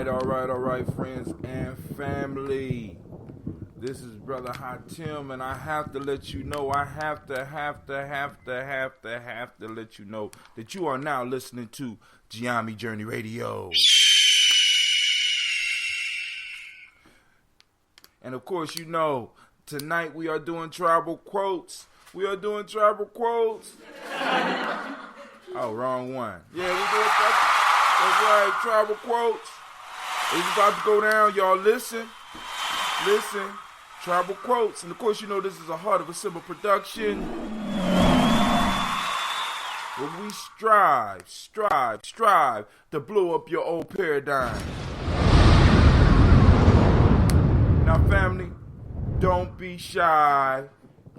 All right, friends and family. This is Brother Hot Tim, and I have to let you know, I have to let you know that you are now listening to Gye-Nyame Journey Radio. And of course, you know, tonight we are doing tribal quotes. Oh, wrong one. Yeah, we doing that's right, tribal quotes. It's about to go down, y'all. Listen. Tribal quotes. And of course, you know this is a Heart of a Symbol production. Where we strive to blow up your old paradigm. Now, family, don't be shy.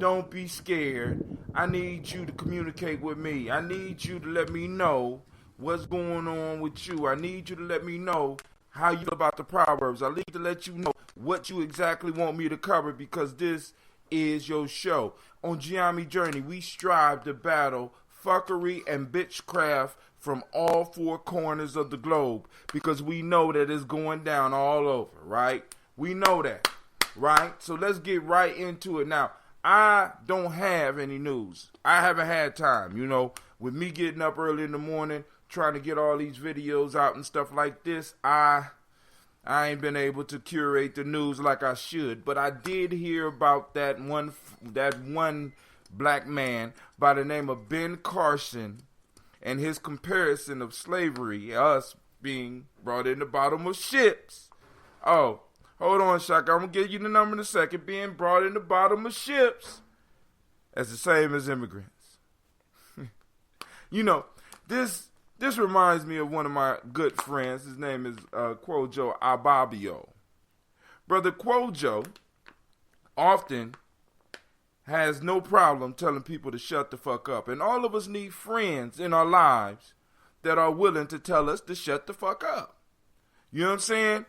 Don't be scared. I need you to communicate with me. I need you to let me know what's going on with you. I need you to let me know how you feel about the Proverbs. I need to let you know what you exactly want me to cover, because this is your show. On Gye-Nyame Journey, we strive to battle fuckery and bitchcraft from all four corners of the globe, because we know that it's going down all over, right? We know that, right? So let's get right into it. Now, I don't have any news. I haven't had time, you know, with me getting up early in the morning, trying to get all these videos out and stuff like this. I ain't been able to curate the news like I should, but I did hear about that one black man by the name of Ben Carson and his comparison of slavery, us being brought in the bottom of ships. Oh, hold on, Shaka. I'm going to give you the number in a second. Being brought in the bottom of ships. That's the same as immigrants. You know, this reminds me of one of my good friends. His name is Kwojo Ababio. Brother Kwojo often has no problem telling people to shut the fuck up. And all of us need friends in our lives that are willing to tell us to shut the fuck up. You know what I'm saying?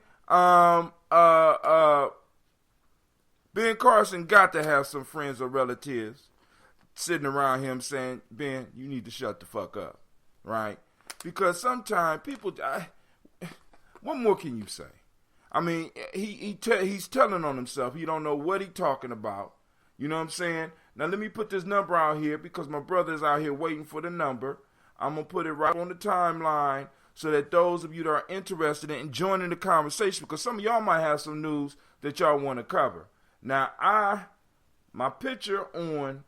Ben Carson got to have some friends or relatives sitting around him saying, Ben, you need to shut the fuck up, right? Because sometimes people, what more can you say? I mean, he's telling on himself. He don't know what he's talking about. You know what I'm saying? Now, let me put this number out here because my brother's out here waiting for the number. I'm going to put it right on the timeline so that those of you that are interested in joining the conversation, because some of y'all might have some news that y'all want to cover. Now, my picture on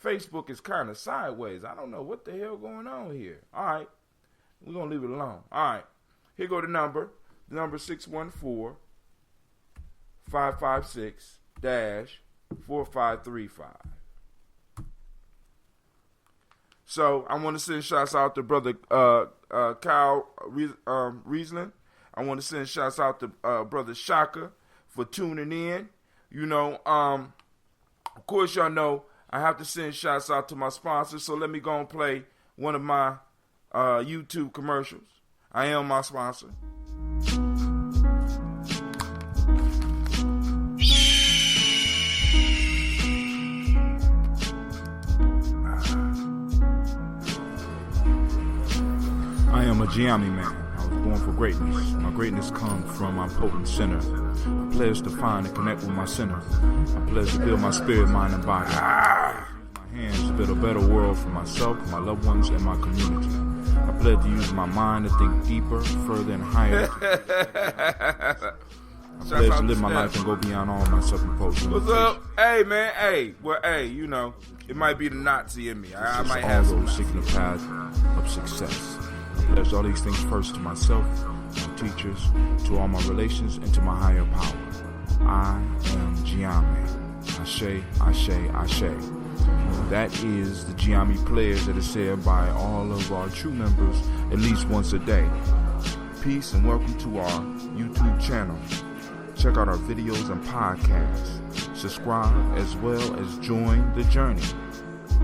Facebook is kind of sideways. I don't know what the hell going on here. All right. We're going to leave it alone. All right. Here go the number. The number 614-556-4535. So I want to send shouts out to Brother Kyle Riesling. I want to send shouts out to Brother Shaka for tuning in. You know, of course, y'all know I have to send shots out to my sponsors, so let me go and play one of my YouTube commercials. I am my sponsor. I am a Gye-Nyame man. I was born for greatness. My greatness comes from my potent center. I pledge to find and connect with my center. I pledge to build my spirit, mind, and body. I use my hands to build a better world for myself, my loved ones, and my community. I pledge to use my mind to think deeper, further, and higher. I pledge to live my life and go beyond all my self-imposed limitations. What's up? Hey, man. Hey. Well, hey, you know, it might be the Nazi in me. I might have all those seeking the path of success. I pledge all these things first to myself, my teachers, to all my relations, and to my higher power. I am Gye-Nyame. Ashe, Ashe, Ashe. That is the Gye-Nyame players that is said by all of our true members at least once a day. Peace and welcome to our YouTube channel. Check out our videos and podcasts. Subscribe as well as join the journey.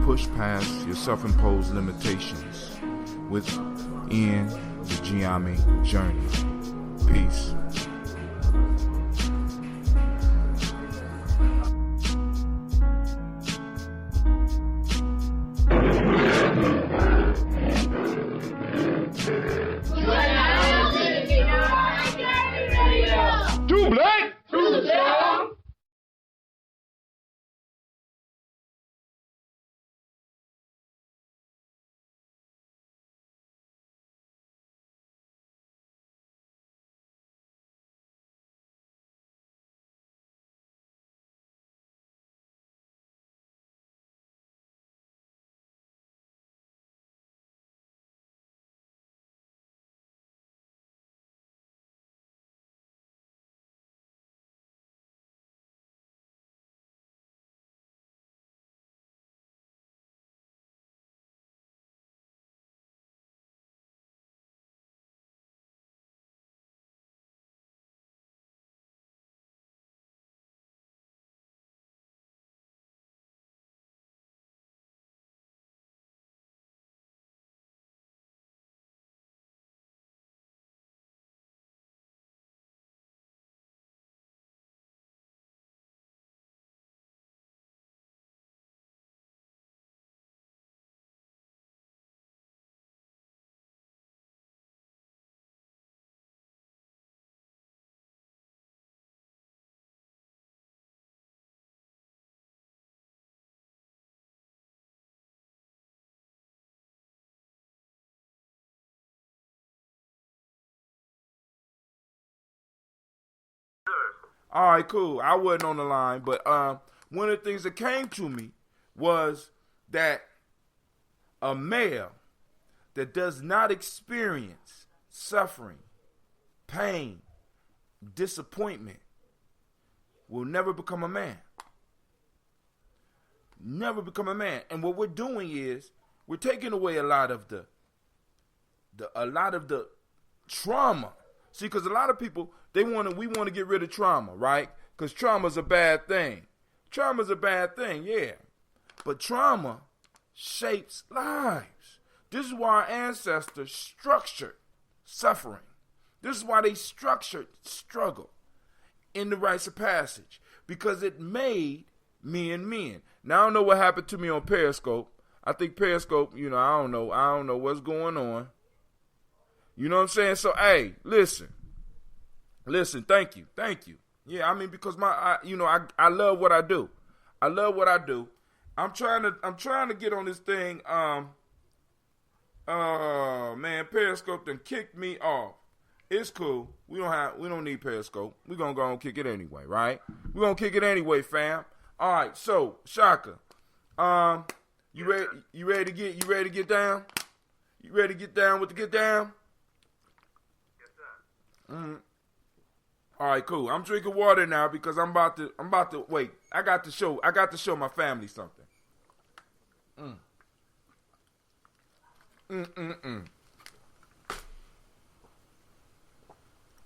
Push past your self-imposed limitations within the Gye-Nyame journey. Peace. Too black. Too down. All right, cool. I wasn't on the line, but one of the things that came to me was that a male that does not experience suffering, pain, disappointment will never become a man. Never become a man. And what we're doing is we're taking away a lot of the trauma. See, because a lot of people, we want to get rid of trauma, right? Because trauma's a bad thing. Trauma's a bad thing, yeah. But trauma shapes lives. This is why our ancestors structured suffering. This is why they structured struggle in the rites of passage. Because it made men men. Now, I don't know what happened to me on Periscope. I think Periscope, I don't know what's going on. You know what I'm saying? So, hey, listen, thank you. Yeah, I mean, because I love what I do. I'm trying to get on this thing. Man, Periscope done kicked me off. It's cool. We don't need Periscope. We're gonna go and kick it anyway, right? We're gonna kick it anyway, fam. All right, so Shaka, you ready to get down? You ready to get down with the get down? Mm-hmm. All right, cool. I'm drinking water now because I'm about to wait. I got to show my family something.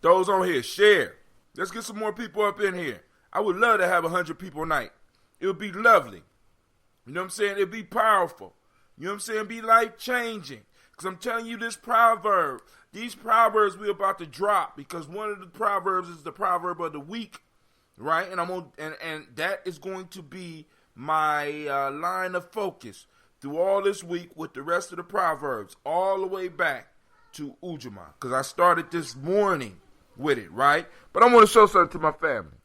Those on here, share. Let's get some more people up in here. I would love to have 100 people a night. It would be lovely. You know what I'm saying? It'd be powerful. You know what I'm saying? Be life-changing. Because I'm telling you this proverb. These proverbs we're about to drop because one of the proverbs is the proverb of the week, right? And and that is going to be my line of focus through all this week with the rest of the proverbs, all the way back to Ujamaa. Because I started this morning with it, right? But I want to show something to my family.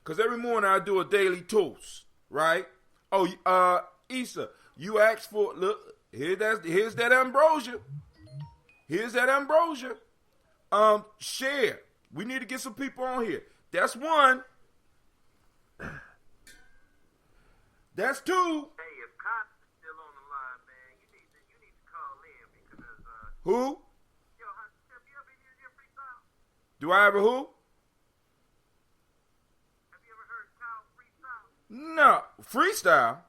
Because every morning I do a daily toast, right? Oh, Issa, you asked for, look, here's that ambrosia. Here's that ambrosia. Share. We need to get some people on here. That's one. That's two. Hey, if Cops is still on the line, man, you need to call in because Who? Yo, have you ever used your freestyle? Do I ever who? Have you ever heard Kyle freestyle? No. Freestyle?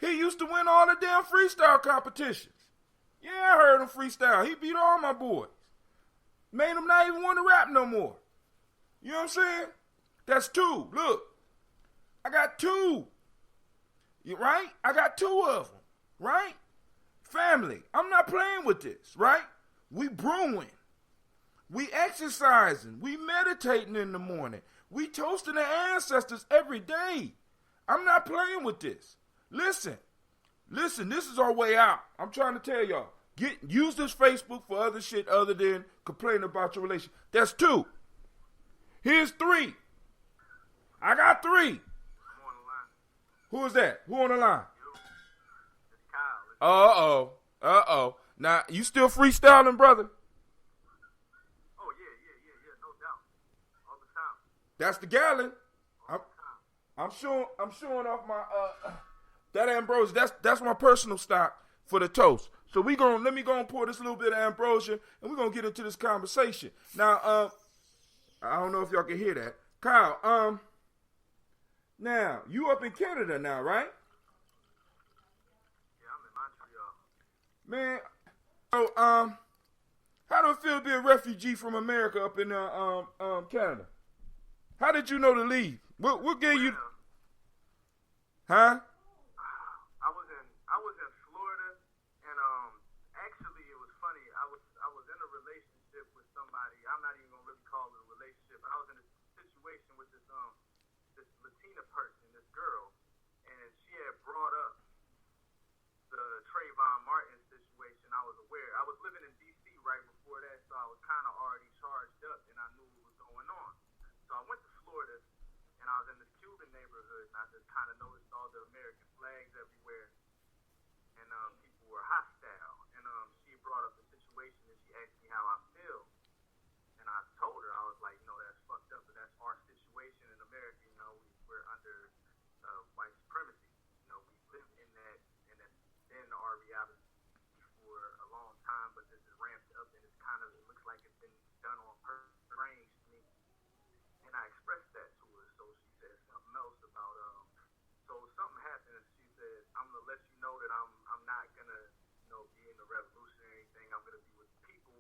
He used to win all the damn freestyle competitions. Yeah, I heard him freestyle. He beat all my boys. Made him not even want to rap no more. You know what I'm saying? That's two. Look. I got two. You right? I got two of them. Right? Family. I'm not playing with this. Right? We brewing. We exercising. We meditating in the morning. We toasting the ancestors every day. I'm not playing with this. Listen, this is our way out. I'm trying to tell y'all. Use this Facebook for other shit other than complaining about your relation. That's two. Here's three. I got three. I'm on the line. Who is that? Who on the line? You. It's Kyle. Uh-oh. Now, you still freestyling, brother? Oh, yeah, no doubt. All the time. That's the gallon. All the time. I'm showing off my that ambrosia. That's my personal stock for the toast. So let me go and pour this little bit of ambrosia, and we're gonna get into this conversation. Now, I don't know if y'all can hear that, Kyle. Now you up in Canada now, right? Yeah, I'm in Montreal. Man, so how do it feel to be a refugee from America up in Canada? How did you know to leave? What gave you? Huh? I was in Florida, and actually it was funny. I was in a relationship with somebody. I'm not even gonna really call it a relationship, but I was in a situation with this Latina person, this girl, and she had brought up the Trayvon Martin situation. I was aware. I was living in D.C. right before that, so I was kind of already charged up, and I knew what was going on. So I went to Florida, and I was in this Cuban neighborhood, and I just kind of noticed all the American flags everywhere, and people were hostile. And she brought up the situation, and she asked me how I feel, and I told her, I was like, that's fucked up, but that's our situation in America. We're under white supremacy. We live in that, and that's been our reality for a long time, but this is ramped up, and it looks like it's been done on purpose, strange to me. And I expressed that to her, so she said something else about so something happened. She said, I'm gonna let you know that I'm not gonna be in the revolution or anything. I'm gonna be with people,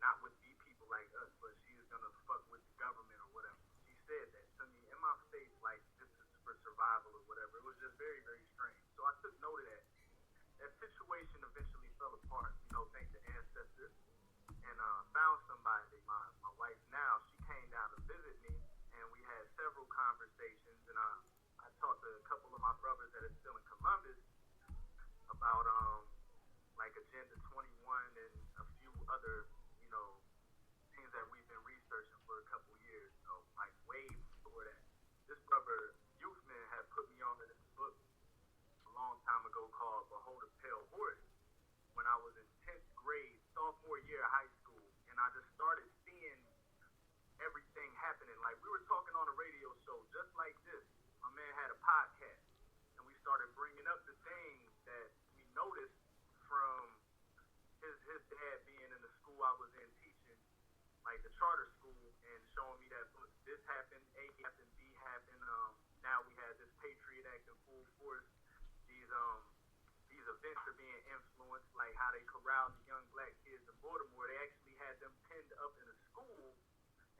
not with the people like us, but she's gonna fuck with the government or whatever. She said that to me in my face, like this is for survival or whatever. It was just very, very strange. So I took note of that. That situation eventually fell apart, thanks to ancestors, and found somebody, my wife now. She came down to visit me, and we had several conversations, and I talked to a couple of my brothers that are still in Columbus about like Agenda 21 and a few other things that we've been researching for a couple years, like way before that. This brother Youthman had put me on to this book a long time ago called Behold a Pale Horse when I was in 10th grade, sophomore year of high school, and I just started seeing everything happening. Like, we were talking on a radio show just like this. My man had a podcast, and we started bringing up the things that we noticed from his dad being in the school I was in teaching, like the charter school, and showing me that this happened, A happened, B happened. Now we had this Patriot Act in full force. These events are being influenced, like how they corralled the young black kids in Baltimore. They actually had them pinned up in a school,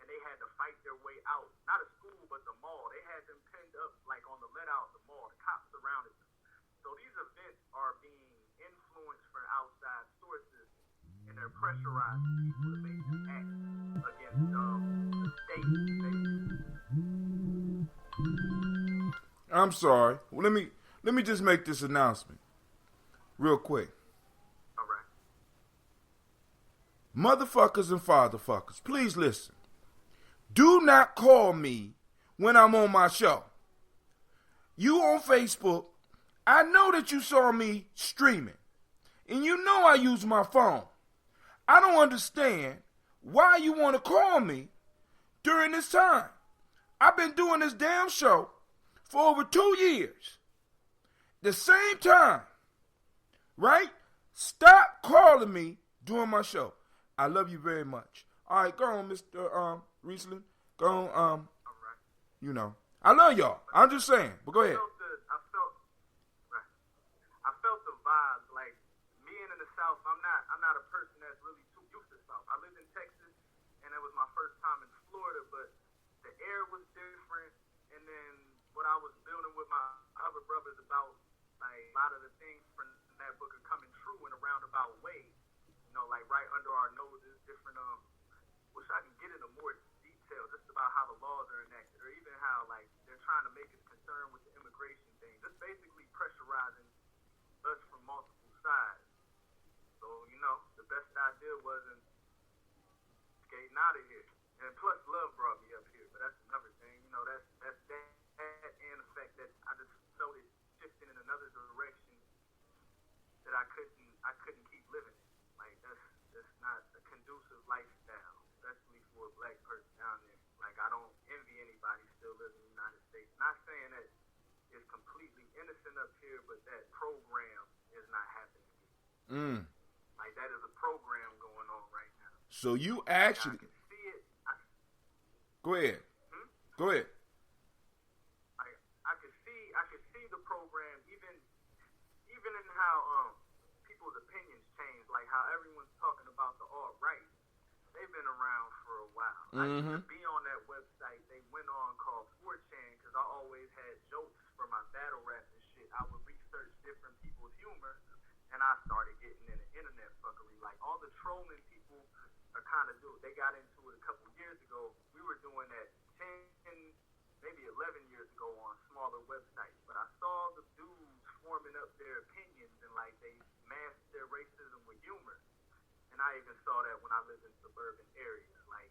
and they had to fight their way out. Not a school, but the mall. They had them pinned up, like on the let out the mall. The cops surrounded them. different outside sources, and they're pressurizing people to make them act against the state. I'm sorry. Well, let me just make this announcement real quick. All right. Motherfuckers and fatherfuckers, please listen. Do not call me when I'm on my show. You on Facebook, I know that you saw me streaming, and you know I use my phone. I don't understand why you want to call me during this time. I've been doing this damn show for over 2 years. The same time, right? Stop calling me during my show. I love you very much. All right, go on, Mr. Riesling. Go on, All right. you know. I love y'all. I'm just saying, but go ahead. I felt the vibes. Like, being in the South, I'm not a person that's really too used to the South. I lived in Texas, and it was my first time in Florida, but the air was different, and then what I was building with my other brothers about, like, a lot of the things from that book are coming true in a roundabout way. You know, like, right under our noses, different, wish I can get into more detail just about how the laws are enacted, or even how, like, they're trying to make us concerned with the immigration thing. Just basically pressurizing us from multiple sides. So, you know, the best idea wasn't skating out of here. And plus, love brought me up here, but that's another thing. You know, that's that and the fact that I just felt it shifting in another direction that I couldn't keep living in. Like, that's not a conducive lifestyle, especially for a black person down there. Like, I don't envy anybody still living in the United States. Not saying that it's completely innocent up here, but that program is not happening here. Like, that is a program going on right now. So you actually... I can see it. Go ahead. Go ahead. I could see the program even in how people's opinions change, like how everyone's talking about the alt-right. They've been around for a while. I used to be on that website they went on called 4chan because I always had jokes for my battle rap and shit. I would research different people's humor, and I started getting into internet fuckery. Like, all the trolling people are kind of doing. They got into it a couple years ago. We were doing that 10, maybe 11 years ago on smaller websites. But I saw the dudes forming up their opinions and, like, they masked their racism with humor. And I even saw that when I lived in suburban areas. Like,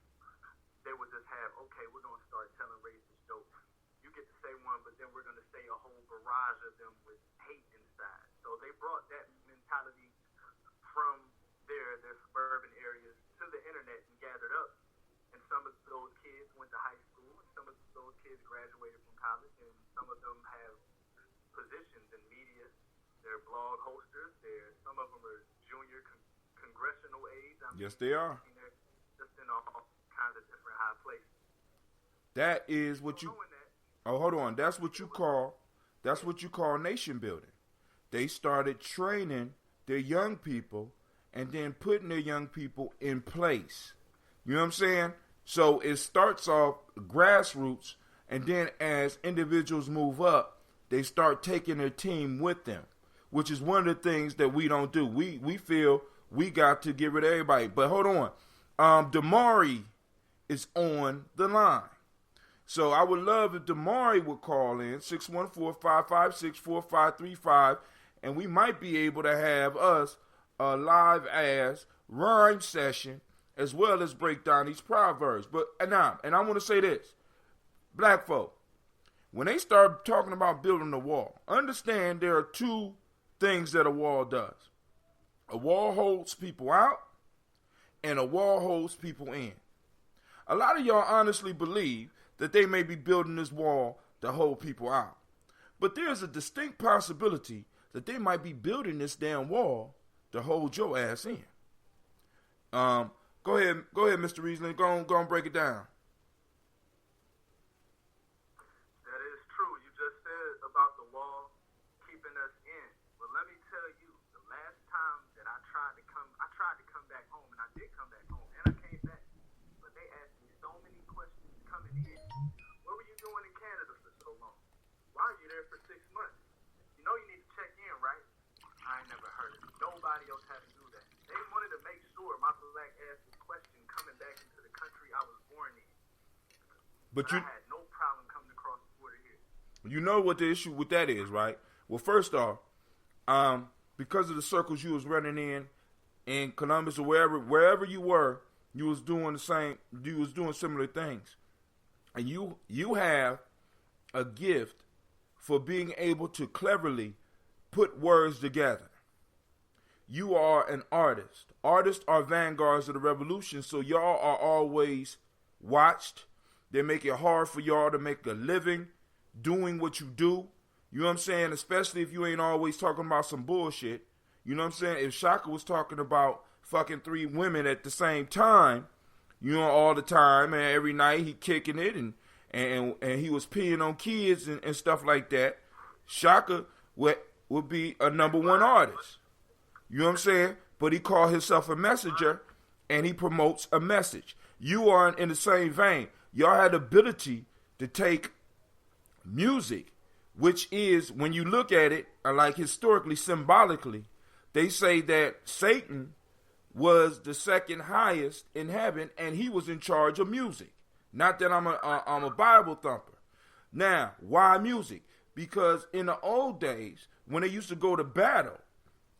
they would just have, okay, we're going to start telling racist jokes. You get to say one, but then we're going to say a whole barrage of them with hate inside. So they brought that mentality from their suburban areas to the internet and gathered up. And some of those kids went to high school, and some of those kids graduated from college, and some of them have positions in media. They're blog hosters. Some of them are junior congressional aides. Yes, they are. They're just in all kinds of different high places. That is what you... Oh, hold on. That's what you call nation building. They started training their young people and then putting their young people in place. You know what I'm saying? So it starts off grassroots, and then as individuals move up, they start taking their team with them, which is one of the things that we don't do. We feel we got to get rid of everybody. But hold on. Damari is on the line. So I would love if Damari would call in, 614-556-4535, and we might be able to have us a live-ass rhyme session as well as break down these proverbs. But and I want to say this. Black folk, when they start talking about building a wall, understand there are two things that a wall does. A wall holds people out, and a wall holds people in. A lot of y'all honestly believe that they may be building this wall to hold people out. But there's a distinct possibility that they might be building this damn wall to hold your ass in. Go ahead, Mr. Riesling. Go on, break it down. That is true. You just said about the wall keeping us in. But let me tell you, the last time that I tried to come back home, and I did come back home, and I came back. But they asked me so many questions coming in. What were you doing in Canada for so long? Why are you there for 6 months? You know you need to check in, right? I ain't never heard of nobody else But I had no problem coming across the border here. you know what the issue with that is, right? Well, first off, because of the circles you was running in Columbus or wherever you were, you was doing similar things. And you have a gift for being able to cleverly put words together. You are an artist. Artists are vanguards of the revolution, so y'all are always watched. They make it hard for y'all to make a living doing what you do. You know what I'm saying? Especially if you ain't always talking about some bullshit. You know what I'm saying? If Shaka was talking about fucking 3 women at the same time, you know, all the time, and every night he kicking it, and he was peeing on kids and stuff like that, Shaka would be a #1 artist. You know what I'm saying? But he called himself a messenger, and he promotes a message. You are in the same vein. Y'all had the ability to take music, which is, when you look at it, like historically, symbolically, they say that Satan was the second highest in heaven, and he was in charge of music. Not that I'm a Bible thumper. Now, why music? Because in the old days, when they used to go to battle,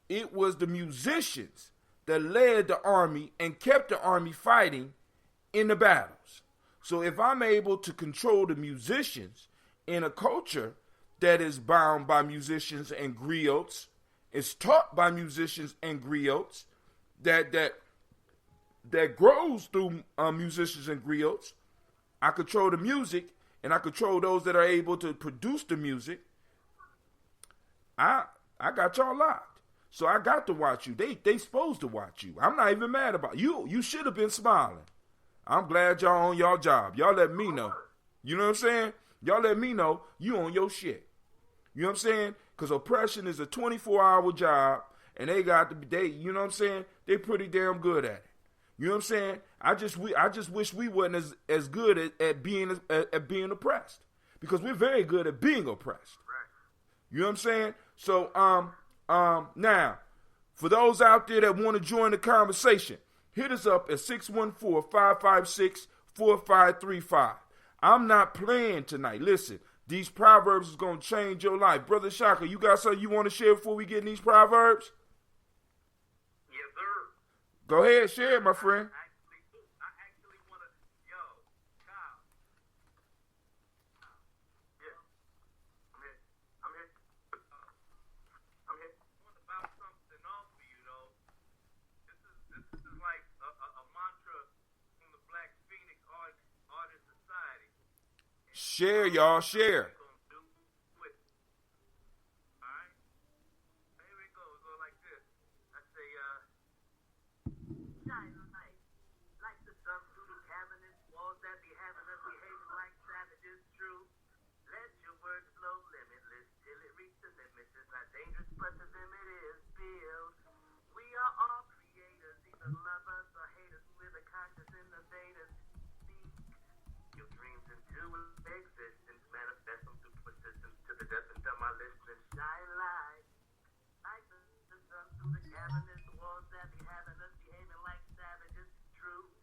it was the musicians that led the army and kept the army fighting in the battles. So if I'm able to control the musicians in a culture that is bound by musicians and griots, is taught by musicians and griots, that grows through musicians and griots, I control the music, and I control those that are able to produce the music. I got y'all locked. So I got to watch you. They supposed to watch you. I'm not even mad about you. You should have been smiling. I'm glad y'all on y'all job. Y'all let me know. You know what I'm saying? Y'all let me know you on your shit. You know what I'm saying? Because oppression is a 24-hour job, and they got to be, you know what I'm saying? They pretty damn good at it. You know what I'm saying? I just wish we wasn't as good at being oppressed, because we're very good at being oppressed. You know what I'm saying? So now, for those out there that want to join the conversation, hit us up at 614-556-4535. I'm not playing tonight. Listen, these proverbs is going to change your life. Brother Shaka, you got something you want to share before we get in these proverbs? Yes, sir. Go ahead, share it, my friend. I actually want to, Kyle. Yeah. I'm here. I want to bounce something off of you, though. This is like a mantra from the Black Phoenix Artist Society. Share, y'all, share. Alright? Here we go. It goes like this. I say, shine light, like the sun through the cabinets, walls that be having us behaving like savages. True. Let your words flow limitless till it reach the limits. It's not dangerous, but to them it is. Build. We are all creators, either lovers or haters. We're the conscious innovators. Speak your dreams into existence, manifest them through persistence to the death and dumb. I listen and shine light. Like the sun through the cabinets, the walls that be having us behaving like savages. True.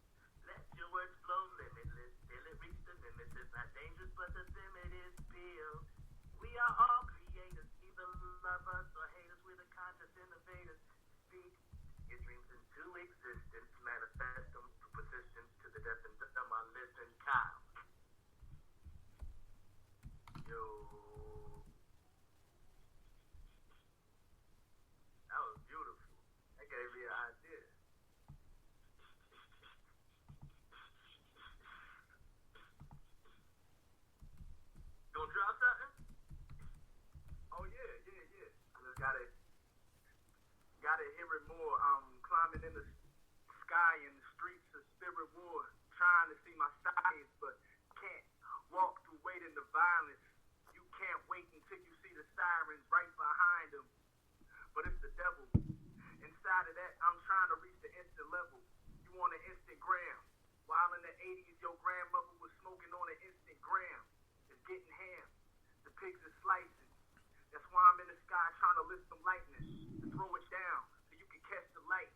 Let your words flow limitless till it reach the limits. It's not dangerous, but to them it is. Build. We are all creators, either lovers or haters. We're the conscious innovators. Speak your dreams into existence, manifest them through persistence to the death and dumb. I listen, Kyle. Yo. That was beautiful. That gave me an idea. Gonna drop something? Oh yeah. I just gotta hear it more. Climbing in the sky in the streets of spirit war, trying to see my science, but can't walk through waiting the violence. You can't wait until you see the sirens right behind them. But it's the devil. Inside of that, I'm trying to reach the instant level. You want an instant gram. While in the 80s, your grandmother was smoking on an instant gram. It's getting ham. The pigs are slicing. That's why I'm in the sky trying to lift some lightness. To throw it down so you can catch the light.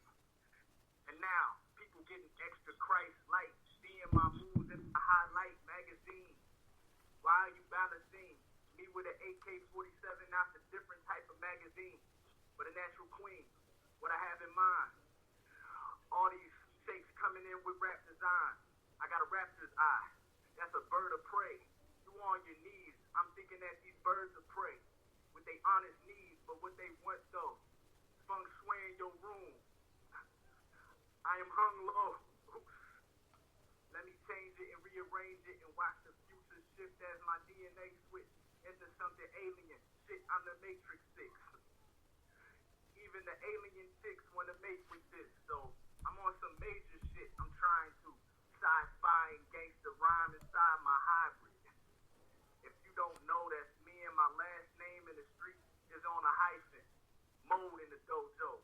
And now, people getting extra Christ light. Seeing my moves in the highlight magazine. Why are you balancing me with an AK-47, not a different type of magazine, but a natural queen? What I have in mind, all these shapes coming in with rap design. I got a raptor's eye. That's a bird of prey. You on your knees. I'm thinking that these birds of prey, with their honest needs, but what they want though, feng shui in your room. I am hung low. Let me change it and rearrange it and watch the future shift as my DNA switch into something alien. Shit, I'm the Matrix 6. Even the alien chicks want to mate with this, so I'm on some major shit. I'm trying to sci-fi and gangster rhyme inside my hybrid. If you don't know, that's me and my last name in the street is on a hyphen. Mode in the dojo.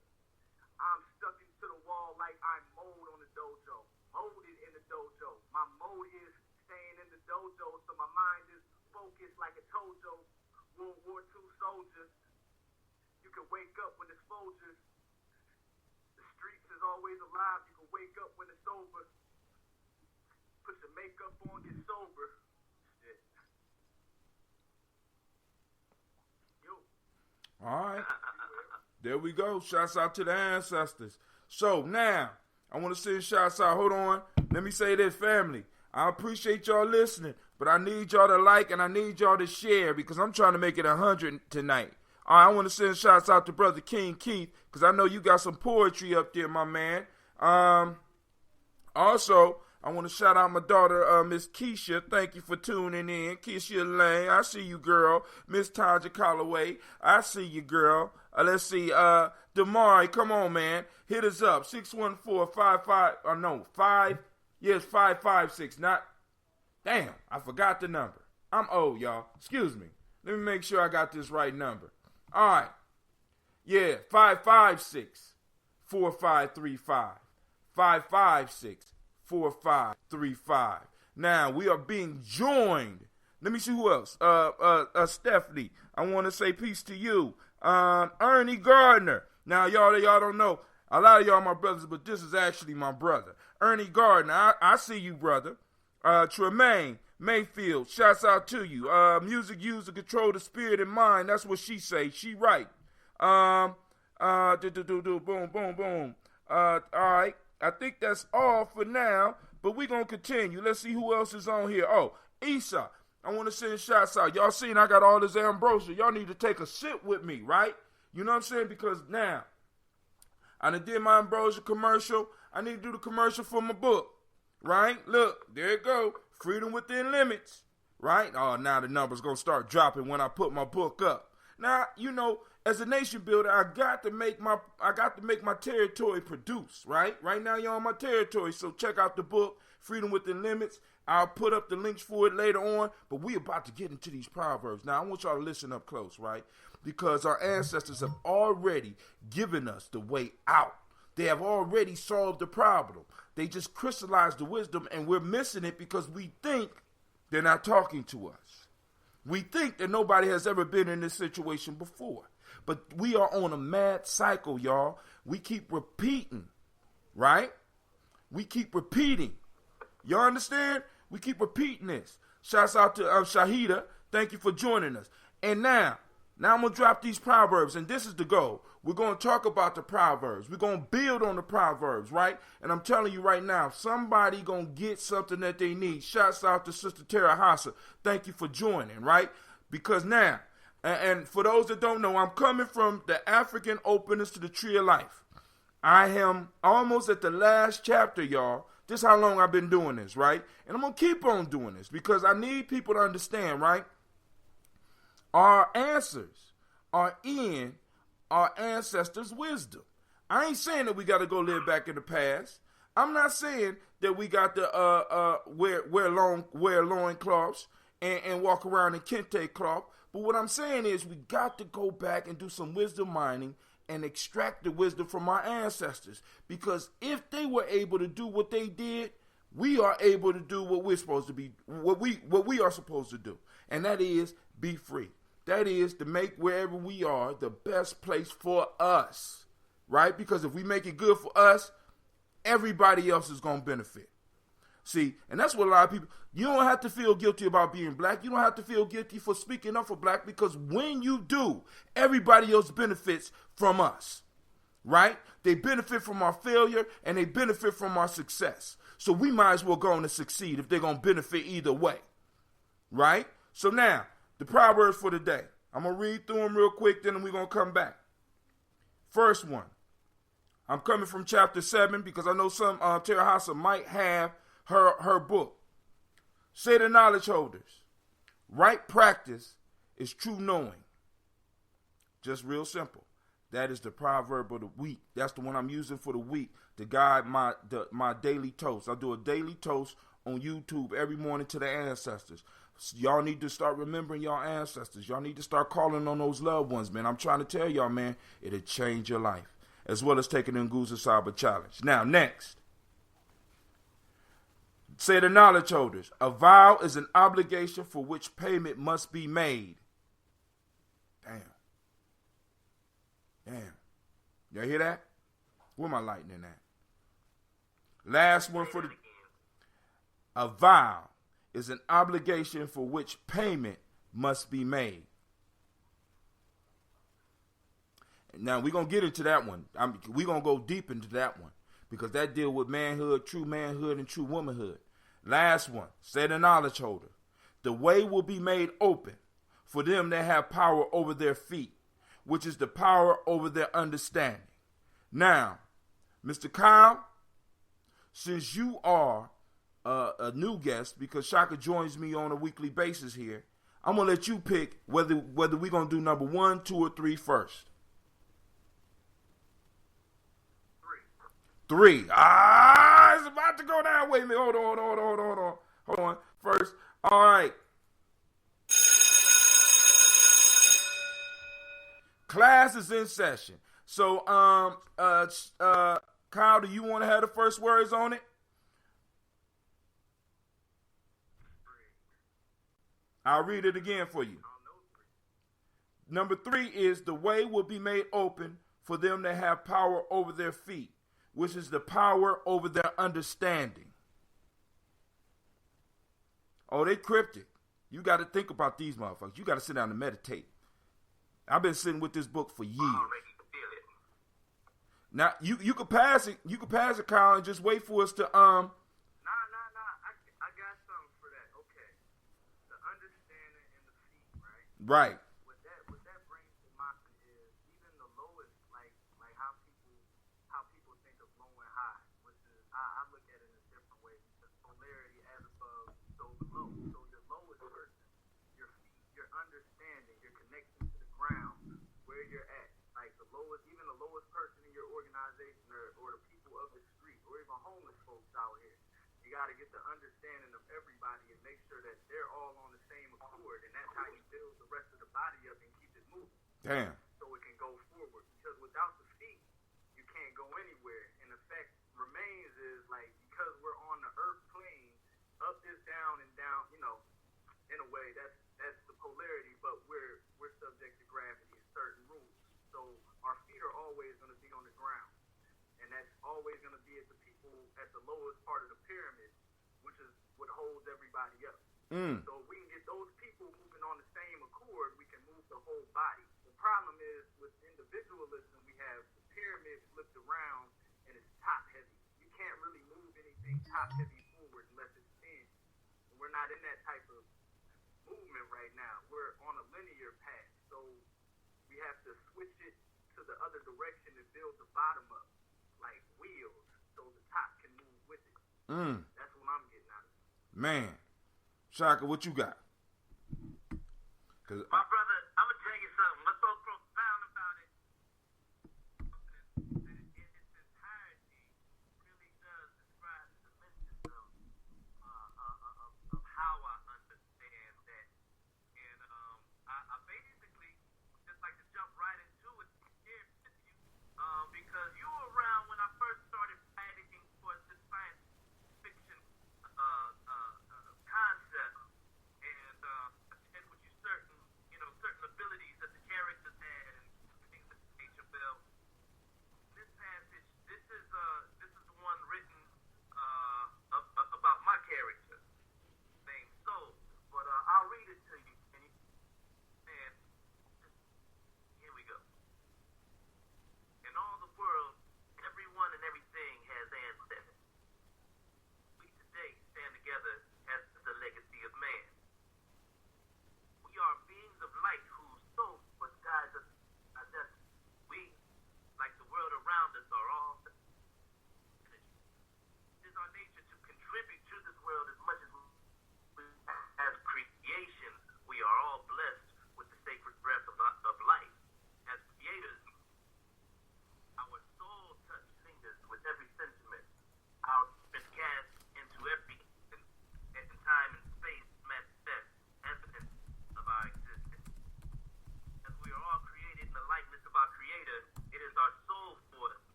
I'm stuck into the wall like I'm mode on the dojo. Molded in the dojo. My mode is staying in the dojo, so my mind is focused like a Tojo. World War II soldier. You can wake up when it's Folgers. The streets is always alive. You can wake up when it's over. Put your makeup on, get sober. Shit. Yo. All right. There we go. Shouts out to the ancestors. So now, I want to send shouts out. Hold on. Let me say this, family. I appreciate y'all listening, but I need y'all to like and I need y'all to share because I'm trying to make it 100 tonight. All right, I want to send shouts out to Brother King Keith because I know you got some poetry up there, my man. Also, I want to shout out my daughter, Miss Keisha. Thank you for tuning in. Keisha Lane, I see you, girl. Miss Tanja Calloway, I see you, girl. Let's see, Damari, come on, man. Hit us up, 556, not, damn, I forgot the number. I'm old, y'all. Excuse me. Let me make sure I got this right number. All right. Yeah, 556-4535. 556-4535. Now, we are being joined. Let me see who else. Stephanie, I want to say peace to you. Ernie Gardner. Now, y'all don't know. A lot of y'all my brothers, but this is actually my brother. Ernie Gardner, I see you, brother. Tremaine Mayfield, shouts out to you. Music used to control the spirit and mind. That's what she say. She right. Boom, boom, boom. All right. I think that's all for now, but we going to continue. Let's see who else is on here. Oh, Issa. I want to send shouts out. Y'all seen I got all this ambrosia. Y'all need to take a sip with me, right? You know what I'm saying? Because now, I done did my ambrosia commercial. I need to do the commercial for my book, right? Look, there it go. Freedom Within Limits, right? Oh, now the numbers going to start dropping when I put my book up. Now, you know, as a nation builder, I got to make my territory produce, right? Right now, you're on my territory, so check out the book, Freedom Within Limits. I'll put up the links for it later on, but we about to get into these proverbs. Now, I want y'all to listen up close, right? Because our ancestors have already given us the way out. They have already solved the problem. They just crystallized the wisdom, and we're missing it because we think they're not talking to us. We think that nobody has ever been in this situation before. But we are on a mad cycle, y'all. We keep repeating, right? We keep repeating. Y'all understand? We keep repeating this. Shouts out to Shahida. Thank you for joining us. And now I'm going to drop these proverbs, and this is the goal. We're going to talk about the proverbs. We're going to build on the proverbs, right? And I'm telling you right now, somebody going to get something that they need. Shouts out to Sister Tara Hassa. Thank you for joining, right? Because now, and for those that don't know, I'm coming from the African openness to the tree of life. I am almost at the last chapter, y'all. This is how long I've been doing this, right? And I'm going to keep on doing this because I need people to understand, right? Our answers are in our ancestors' wisdom. I ain't saying that we got to go live back in the past. I'm not saying that we got to wear loincloths and walk around in kente cloth. But what I'm saying is we got to go back and do some wisdom mining and extract the wisdom from our ancestors. Because if they were able to do what they did, we are able to do what we're supposed to be, what we are supposed to do. And that is be free. That is to make wherever we are the best place for us, right? Because if we make it good for us, everybody else is going to benefit. See, and that's what a lot of people, you don't have to feel guilty about being black. You don't have to feel guilty for speaking up for black, because when you do, everybody else benefits from us, right? They benefit from our failure and they benefit from our success. So we might as well go on and succeed if they're going to benefit either way, right? So now, the Proverbs for the day. I'm going to read through them real quick, then we're going to come back. First one. I'm coming from chapter 7 because I know some Terahasa might have her book. Say to knowledge holders, right practice is true knowing. Just real simple. That is the proverb of the week. That's the one I'm using for the week to guide my daily toast. I do a daily toast on YouTube every morning to the ancestors. Y'all need to start remembering y'all ancestors. Y'all need to start calling on those loved ones, man. I'm trying to tell y'all, man, it'll change your life, as well as taking the Nguza Saba challenge. Now, next. Say the knowledge holders, a vow is an obligation for which payment must be made. Damn. Y'all hear that? Where am I lightning at? Last one for the... A vow is an obligation for which payment must be made. Now, we're going to get into that one. We're going to go deep into that one, because that deal with manhood, and true womanhood. Last one, say the knowledge holder. The way will be made open for them that have power over their feet, which is the power over their understanding. Now, Mr. Kyle, since you are a new guest, because Shaka joins me on a weekly basis here, I'm going to let you pick whether we're going to do number 1, 2, or 3 first. 3. It's about to go down. Wait a minute. Hold on. First. All right. Class is in session. So, Kyle, do you want to have the first words on it? I'll read it again for you. Number 3 is the way will be made open for them that have power over their feet, which is the power over their understanding. Oh, they cryptic. You got to think about these motherfuckers. You got to sit down and meditate. I've been sitting with this book for years. Now, you could pass it. You could pass it, Kyle, and just wait for us to Nah. I got something for that. Okay. The understanding and the feet, right? Right. What that brings to mind is even the lowest, like how people think of low and high, which is I look at it in a different way, because polarity as above, so below. So your lowest person, your feet, your understanding, your connection to the ground, where you're at, like even the lowest person in your organization, or the people of the street, or even homeless folks out here. You got to get the understanding of everybody and make sure that they're all on the same accord, and that's how you build the rest of the body up and keep it moving. Damn. So it can go forward. Because without the feet, you can't go anywhere. And the fact remains is, like, because we're on the earth plane, up is down and down, in a way, that's the polarity, but we're subject to gravity and certain rules. So our feet are always going to be on the ground. And that's always going to be at the people at the lowest part of the pyramid, which is what holds everybody up. So if we can get those people moving on the same accord, we can move the whole body. The problem is with individualism, we have the pyramid flipped around and it's top heavy. You can't really move anything top heavy forward unless it's thin. And we're not in that type of movement right now. We're on a linear path. So we have to switch it to the other direction and build the bottom up, like wheels, so the top can move with it. That's what I'm getting out of it. Man. Shaka, what you got? My brother, I'm going to tell you something. What's so profound about it, that in its entirety really does describe the dimensions of how I understand that. And I basically just like to jump right into it here with you, because you were around when I first started fighting for the science fiction concept, and with you certain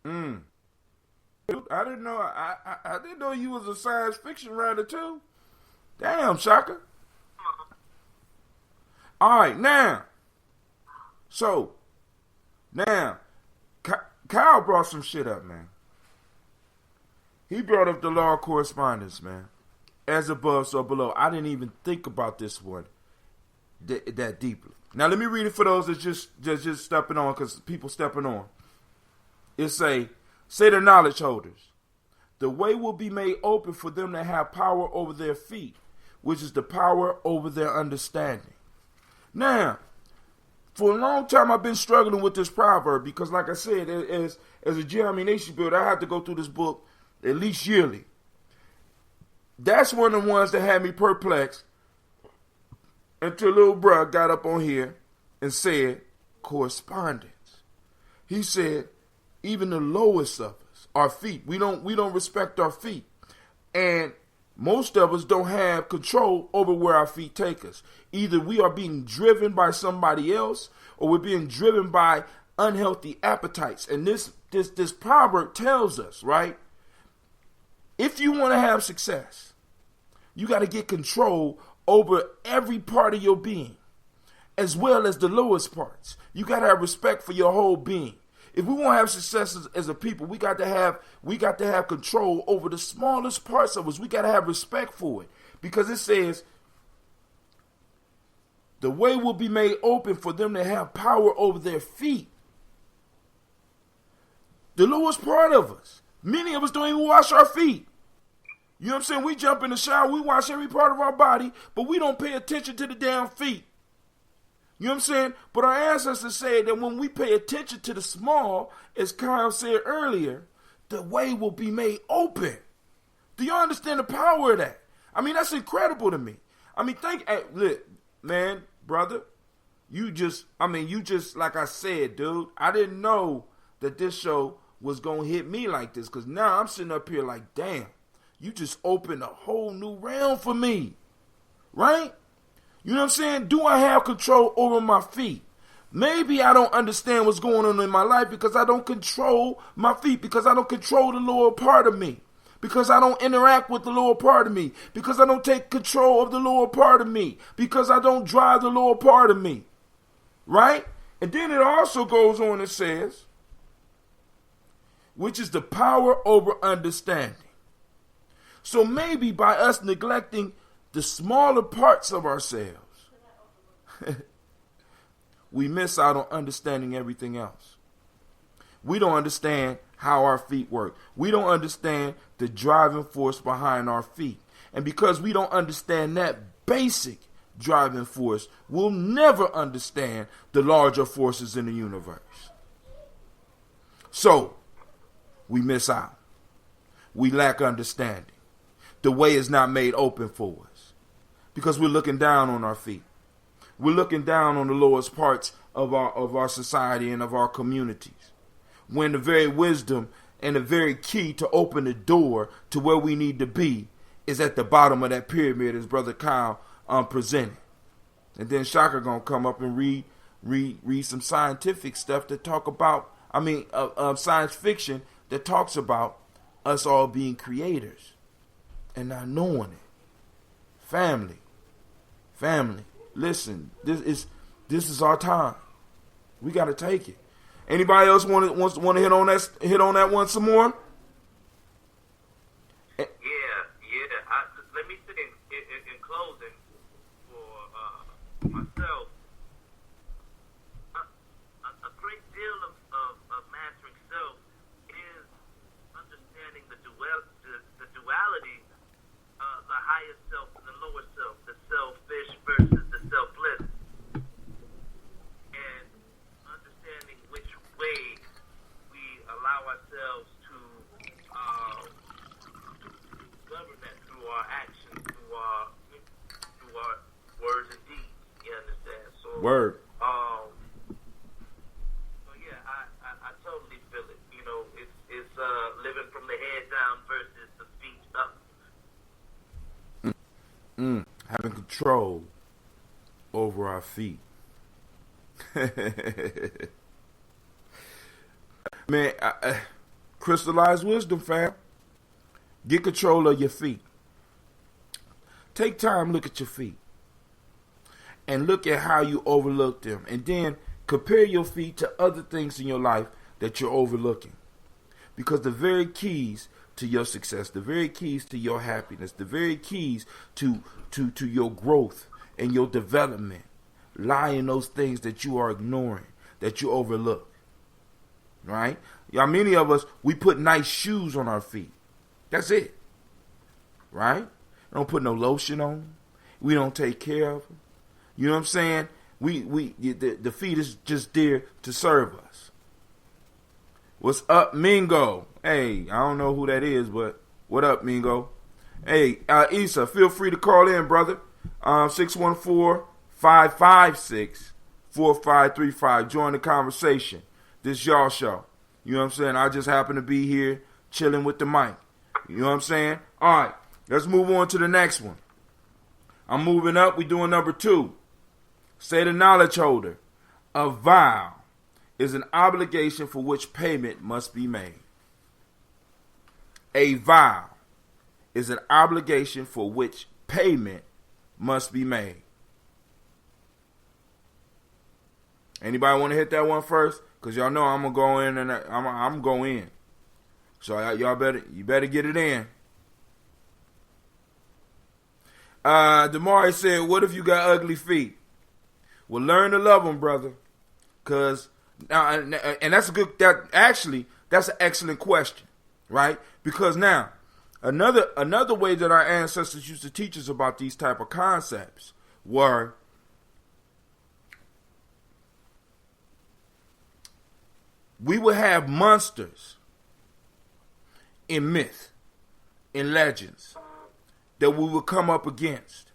Mm. Dude, I didn't know. I didn't know you was a science fiction writer too. Damn, Shaka. All right, now. So, now, Kyle brought some shit up, man. He brought up the law of correspondence, man. As above, so below. I didn't even think about this one that deeply. Now, let me read it for those that just stepping on, because people stepping on. It say the knowledge holders. The way will be made open for them that have power over their feet, which is the power over their understanding. Now, for a long time, I've been struggling with this proverb because, like I said, as a Gye-Nyame Nation builder, I have to go through this book at least yearly. That's one of the ones that had me perplexed until little bruh got up on here and said correspondence. He said, even the lowest of us, our feet, we don't respect our feet. And most of us don't have control over where our feet take us. Either we are being driven by somebody else or we're being driven by unhealthy appetites. And this proverb tells us, right? If you want to have success, you got to get control over every part of your being, as well as the lowest parts. You got to have respect for your whole being. If we want to have success as a people, we got to have control over the smallest parts of us. We got to have respect for it, because it says the way will be made open for them that have power over their feet. The lowest part of us. Many of us don't even wash our feet. You know what I'm saying? We jump in the shower, we wash every part of our body, but we don't pay attention to the damn feet. You know what I'm saying? But our ancestors said that when we pay attention to the small, as Kyle said earlier, the way will be made open. Do you understand the power of that? I mean, that's incredible to me. I mean, look, man, brother, you just, like I said, dude, I didn't know that this show was going to hit me like this, because now I'm sitting up here like, damn, you just opened a whole new realm for me, right? You know what I'm saying? Do I have control over my feet? Maybe I don't understand what's going on in my life because I don't control my feet, because I don't control the lower part of me, because I don't interact with the lower part of me, because I don't take control of the lower part of me, because I don't drive the lower part of me, right? And then it also goes on and says, which is the power over understanding. So maybe by us neglecting the smaller parts of ourselves, we miss out on understanding everything else. We don't understand how our feet work. We don't understand the driving force behind our feet. And because we don't understand that basic driving force, we'll never understand the larger forces in the universe. So, we miss out. We lack understanding. The way is not made open for us because we're looking down on our feet. We're looking down on the lowest parts of our society and of our communities, when the very wisdom and the very key to open the door to where we need to be is at the bottom of that pyramid, as Brother Kyle presented. And then Shaka gonna come up and read some scientific stuff that talk about, science fiction that talks about us all being creators and not knowing it. Family, listen, this is our time. We got to take it. Anybody else want to hit on that one some more? Yeah. Let me say in closing for myself, a great deal of mastering self is understanding the duality, the higher self and the lower self, the selfish versus the selfless, and understanding which way we allow ourselves to govern that through our actions, through our words and deeds. You understand? So Word. So yeah, I totally feel it. You know, it's living from the head down versus the feet up. Having control over our feet. Man, Crystallized wisdom, fam. Get control of your feet. Take time, look at your feet. And look at how you overlook them. And then compare your feet to other things in your life that you're overlooking. Because the very keys to your success, the very keys to your happiness, the very keys to your growth and your development lie in those things that you are ignoring, that you overlook. Right? Many of us, we put nice shoes on our feet. That's it. Right? We don't put no lotion on them. We don't take care of them. You know what I'm saying? The feet is just there to serve us. What's up, Mingo? Hey, I don't know who that is, but what up, Mingo? Hey, Issa, feel free to call in, brother. 614-556-4535. Join the conversation. This y'all show. You know what I'm saying? I just happen to be here chilling with the mic. You know what I'm saying? All right, let's move on to the next one. I'm moving up. We're doing number 2. Say the knowledge holder. A vow is an obligation for which payment must be made. A vow is an obligation for which payment must be made. Anybody want to hit that one first? Because y'all know I'm going to go in and I'm going in. So y'all better get it in. Damari said, what if you got ugly feet? Well, learn to love them, brother. Because, and that's that's an excellent question, right? Because now, another way that our ancestors used to teach us about these type of concepts were we would have monsters in myth, in legends, that we would come up against.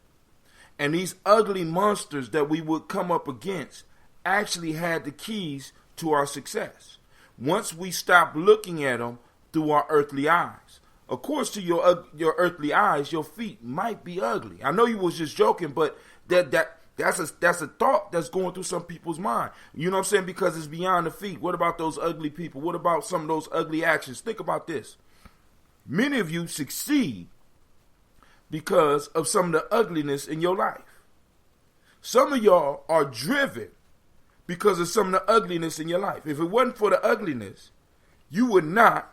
And these ugly monsters that we would come up against actually had the keys to our success. Once we stopped looking at them through our earthly eyes. Of course, to your earthly eyes, your feet might be ugly. I know you was just joking, but that's a thought that's going through some people's mind. You know what I'm saying? Because it's beyond the feet. What about those ugly people? What about some of those ugly actions? Think about this. Many of you succeed because of some of the ugliness in your life. Some of y'all are driven because of some of the ugliness in your life. If it wasn't for the ugliness, you would not.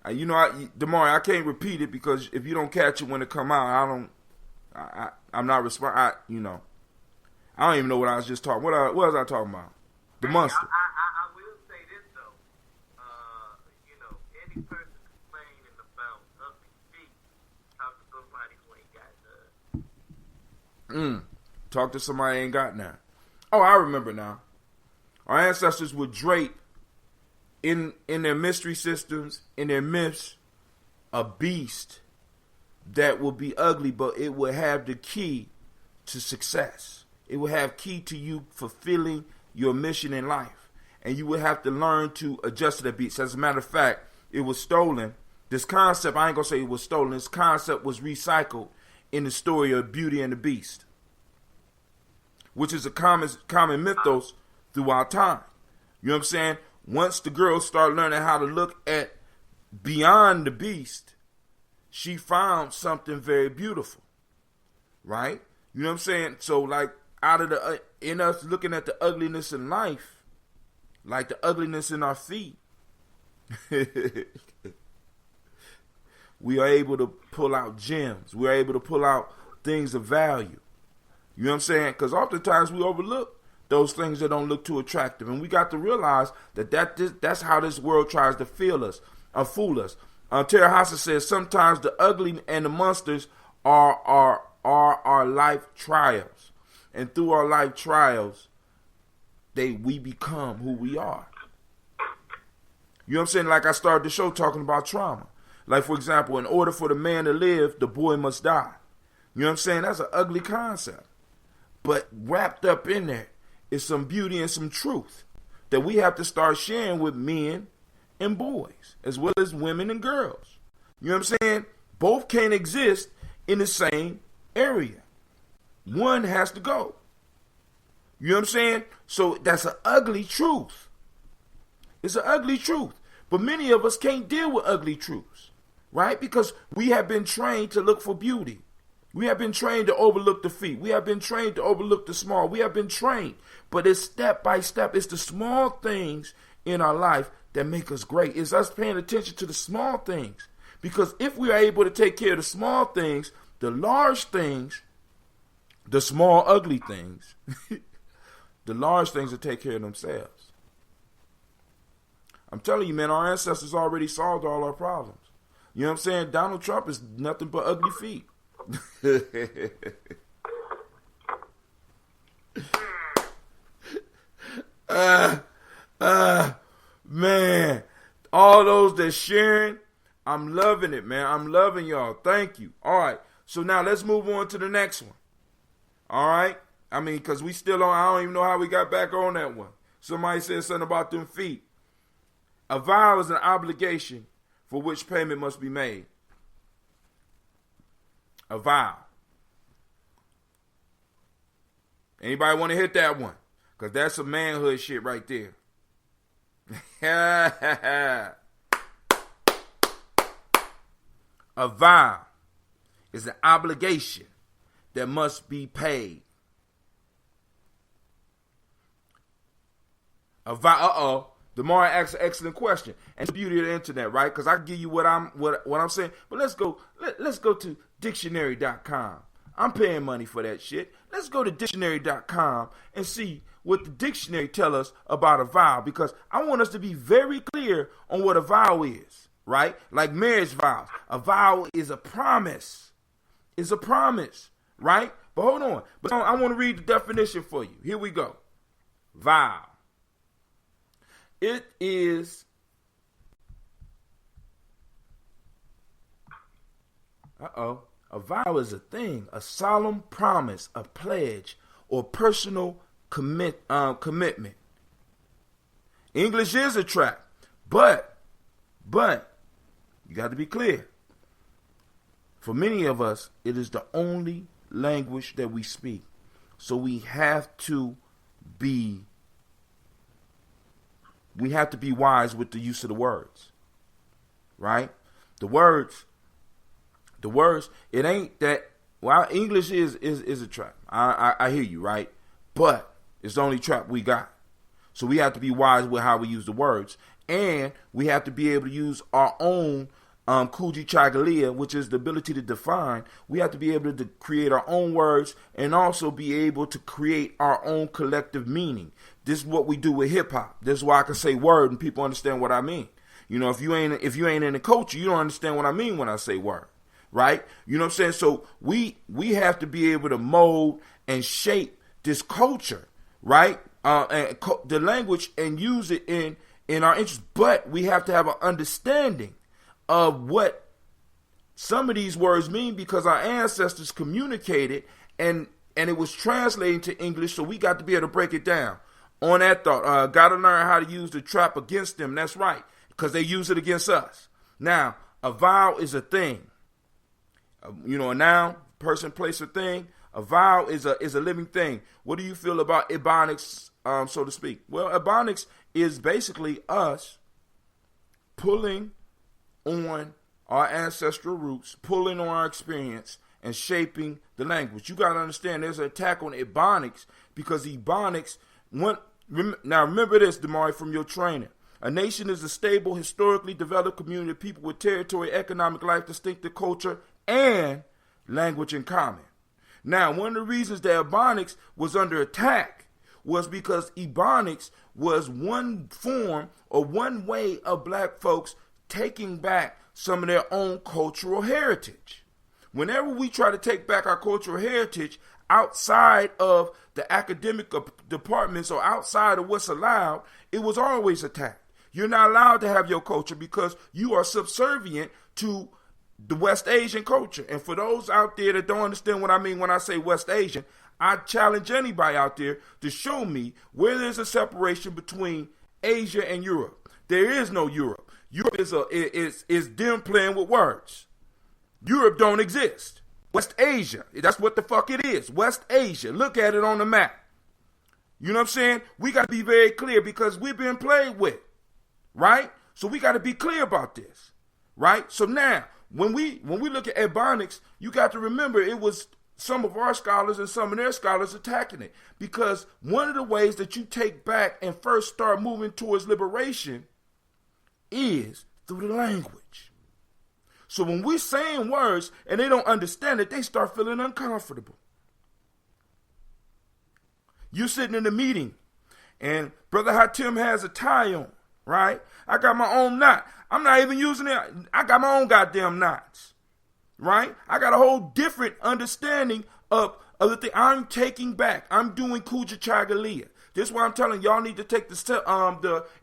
Damari, I can't repeat it because if you don't catch it when it come out, I'm not responding. I don't even know what I was just talking. What was I talking about? The monster. I will say this though. Any person complaining about ugly feet, talk to somebody who ain't got none. Talk to somebody who ain't got none. Oh, I remember now. Our ancestors would drape in their mystery systems, in their myths, a beast that will be ugly, but it will have the key to success. It will have key to you fulfilling your mission in life. And you will have to learn to adjust to that beast. As a matter of fact, it was stolen. This concept, I ain't going to say it was stolen. This concept was recycled in the story of Beauty and the Beast, which is a common mythos throughout time. You know what I'm saying? Once the girl started learning how to look at beyond the beast, she found something very beautiful, right? You know what I'm saying? So like out of in us looking at the ugliness in life, like the ugliness in our feet, we are able to pull out gems. We are able to pull out things of value. You know what I'm saying? Because oftentimes we overlook those things that don't look too attractive. And we got to realize that's how this world tries to fool us. Terry Hassa says sometimes the ugly and the monsters are our life trials. And through our life trials, we become who we are. You know what I'm saying? Like I started the show talking about trauma. Like, for example, in order for the man to live, the boy must die. You know what I'm saying? That's an ugly concept. But wrapped up in there is some beauty and some truth that we have to start sharing with men and boys, as well as women and girls. You know what I'm saying? Both can't exist in the same area. One has to go. You know what I'm saying? So that's an ugly truth. It's an ugly truth. But many of us can't deal with ugly truths, right? Because we have been trained to look for beauty. We have been trained to overlook the feet. We have been trained to overlook the small. We have been trained. But it's step by step. It's the small things in our life that make us great. It's us paying attention to the small things. Because if we are able to take care of the small things, the large things, the small ugly things, the large things will take care of themselves. I'm telling you, man, our ancestors already solved all our problems. You know what I'm saying? Donald Trump is nothing but ugly feet. Man, all those that sharing, I'm loving it, man. I'm loving y'all. Thank you. All right. So now let's move on to the next one. All right. I mean, because we still on, I don't even know how we got back on that one. Somebody said something about them feet. A vow is an obligation for which payment must be made. A vow. Anybody want to hit that one? Because that's some manhood shit right there. A vow is an obligation that must be paid. A vow. Damari asks an excellent question, and the beauty of the internet, right? Because I give you what I'm saying, but let's go to dictionary.com. I'm paying money for that shit. Let's go to dictionary.com and see what the dictionary tell us about a vow, because I want us to be very clear on what a vow is, right? Like marriage vows. A vow is a promise. It's a promise, right? But hold on. But I want to read the definition for you. Here we go. Vow. It is a vow is a thing, a solemn promise, a pledge, or personal commitment. English is a trap, but you got to be clear. For many of us, it is the only language that we speak. So we have to be wise with the use of the words, right? The words, it ain't that, well, English is a trap. I hear you, right? But it's the only trap we got. So we have to be wise with how we use the words. And we have to be able to use our own Kujichagulia, which is the ability to define. We have to be able to create our own words and also be able to create our own collective meaning. This is what we do with hip hop. This is why I can say word and people understand what I mean. You know, if you ain't in the culture, you don't understand what I mean when I say word, right? You know what I'm saying? So we have to be able to mold and shape this culture, right? The language, and use it in our interest. But we have to have an understanding of what some of these words mean, because our ancestors communicated and it was translating to English, so we got to be able to break it down. On that thought, got to learn how to use the trap against them. That's right, because they use it against us. Now, a vow is a thing. A noun, person, place, or thing. A vow is a living thing. What do you feel about Ebonics, so to speak? Well, Ebonics is basically us pulling on our ancestral roots, pulling on our experience, and shaping the language. You got to understand there's an attack on Ebonics, because Ebonics, now remember this, Damari, from your training. A nation is a stable, historically developed community of people with territory, economic life, distinctive culture, and language in common. Now, one of the reasons that Ebonics was under attack was because Ebonics was one form or one way of black folks taking back some of their own cultural heritage. Whenever we try to take back our cultural heritage outside of the academic departments or outside of what's allowed, it was always attacked. You're not allowed to have your culture because you are subservient to the West Asian culture. And for those out there that don't understand what I mean when I say West Asian, I challenge anybody out there to show me where there's a separation between Asia and Europe. There is no Europe. Europe is them playing with words. Europe don't exist. West Asia, that's what the fuck it is. West Asia. Look at it on the map. You know what I'm saying? We got to be very clear, because we've been played with. right? So we got to be clear about this, right? So now, when we look at Ebonics, you got to remember it was some of our scholars and some of their scholars attacking it, because one of the ways that you take back and first start moving towards liberation is through the language. So when we're saying words and they don't understand it, they start feeling uncomfortable. You're sitting in a meeting and Brother Hatim has a tie on, right? I got my own knot. I'm not even using it. I got my own goddamn knots, right? I got a whole different understanding of the thing I'm taking back. I'm doing Kuja Chagalia. This is why I'm telling y'all need to take the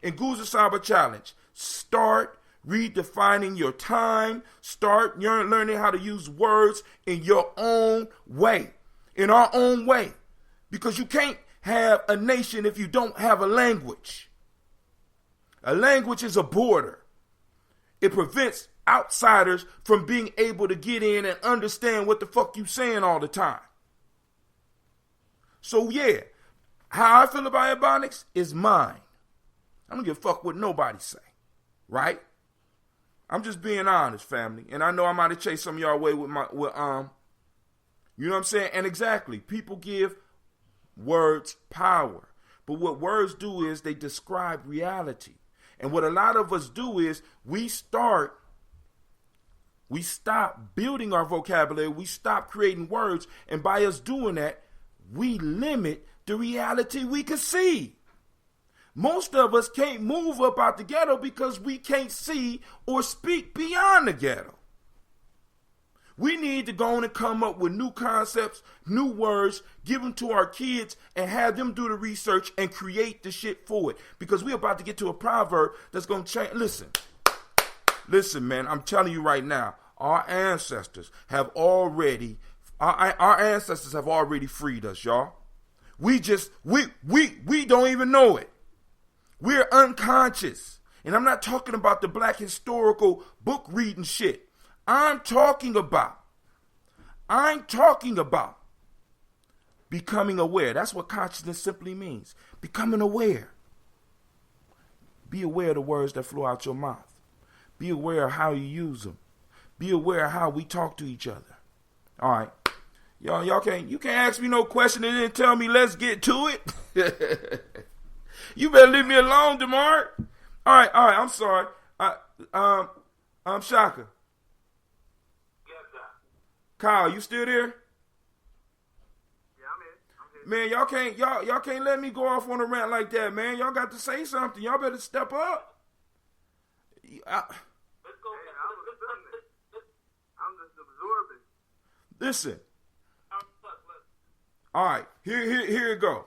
Nguza Saba challenge. Start redefining your time. Start learning how to use words in your own way, in our own way. Because you can't have a nation if you don't have a language. A language is a border. It prevents outsiders from being able to get in and understand what the fuck you saying all the time. So yeah, how I feel about Ebonics is mine. I don't give a fuck what nobody say, right? I'm just being honest, family. And I know I might have chased some of y'all away with you know what I'm saying? And exactly, people give words power. But what words do is they describe reality. And what a lot of us do is we stop building our vocabulary, we stop creating words, and by us doing that, we limit the reality we can see. Most of us can't move up out the ghetto because we can't see or speak beyond the ghetto. We need to go on and come up with new concepts, new words, give them to our kids and have them do the research and create the shit for it. Because we're about to get to a proverb that's going to change. Listen, man, I'm telling you right now, our ancestors have already freed us, y'all. We don't even know it. We're unconscious. And I'm not talking about the black historical book reading shit. I'm talking about becoming aware. That's what consciousness simply means. Becoming aware. Be aware of the words that flow out your mouth. Be aware of how you use them. Be aware of how we talk to each other. All right. You can't ask me no question and then tell me let's get to it. You better leave me alone, DeMar. All right, I'm sorry. I'm Shaka. Kyle, you still there? Yeah, I'm here. Man, y'all can't let me go off on a rant like that, man. Y'all got to say something. Y'all better step up. Let's go. I'm just absorbing. Listen. All right, here it go.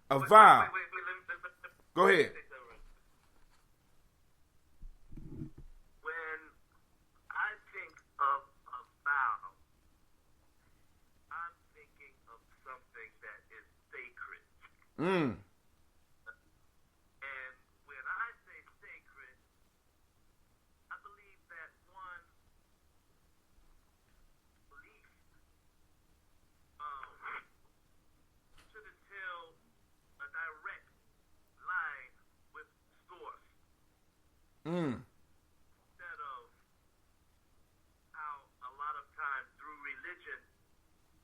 A vow. Wait, Go ahead. When I think of a vow, I'm thinking of something that is sacred. And when I say sacred, I believe that one belief should entail a direct line with source. Instead of how a lot of times through religion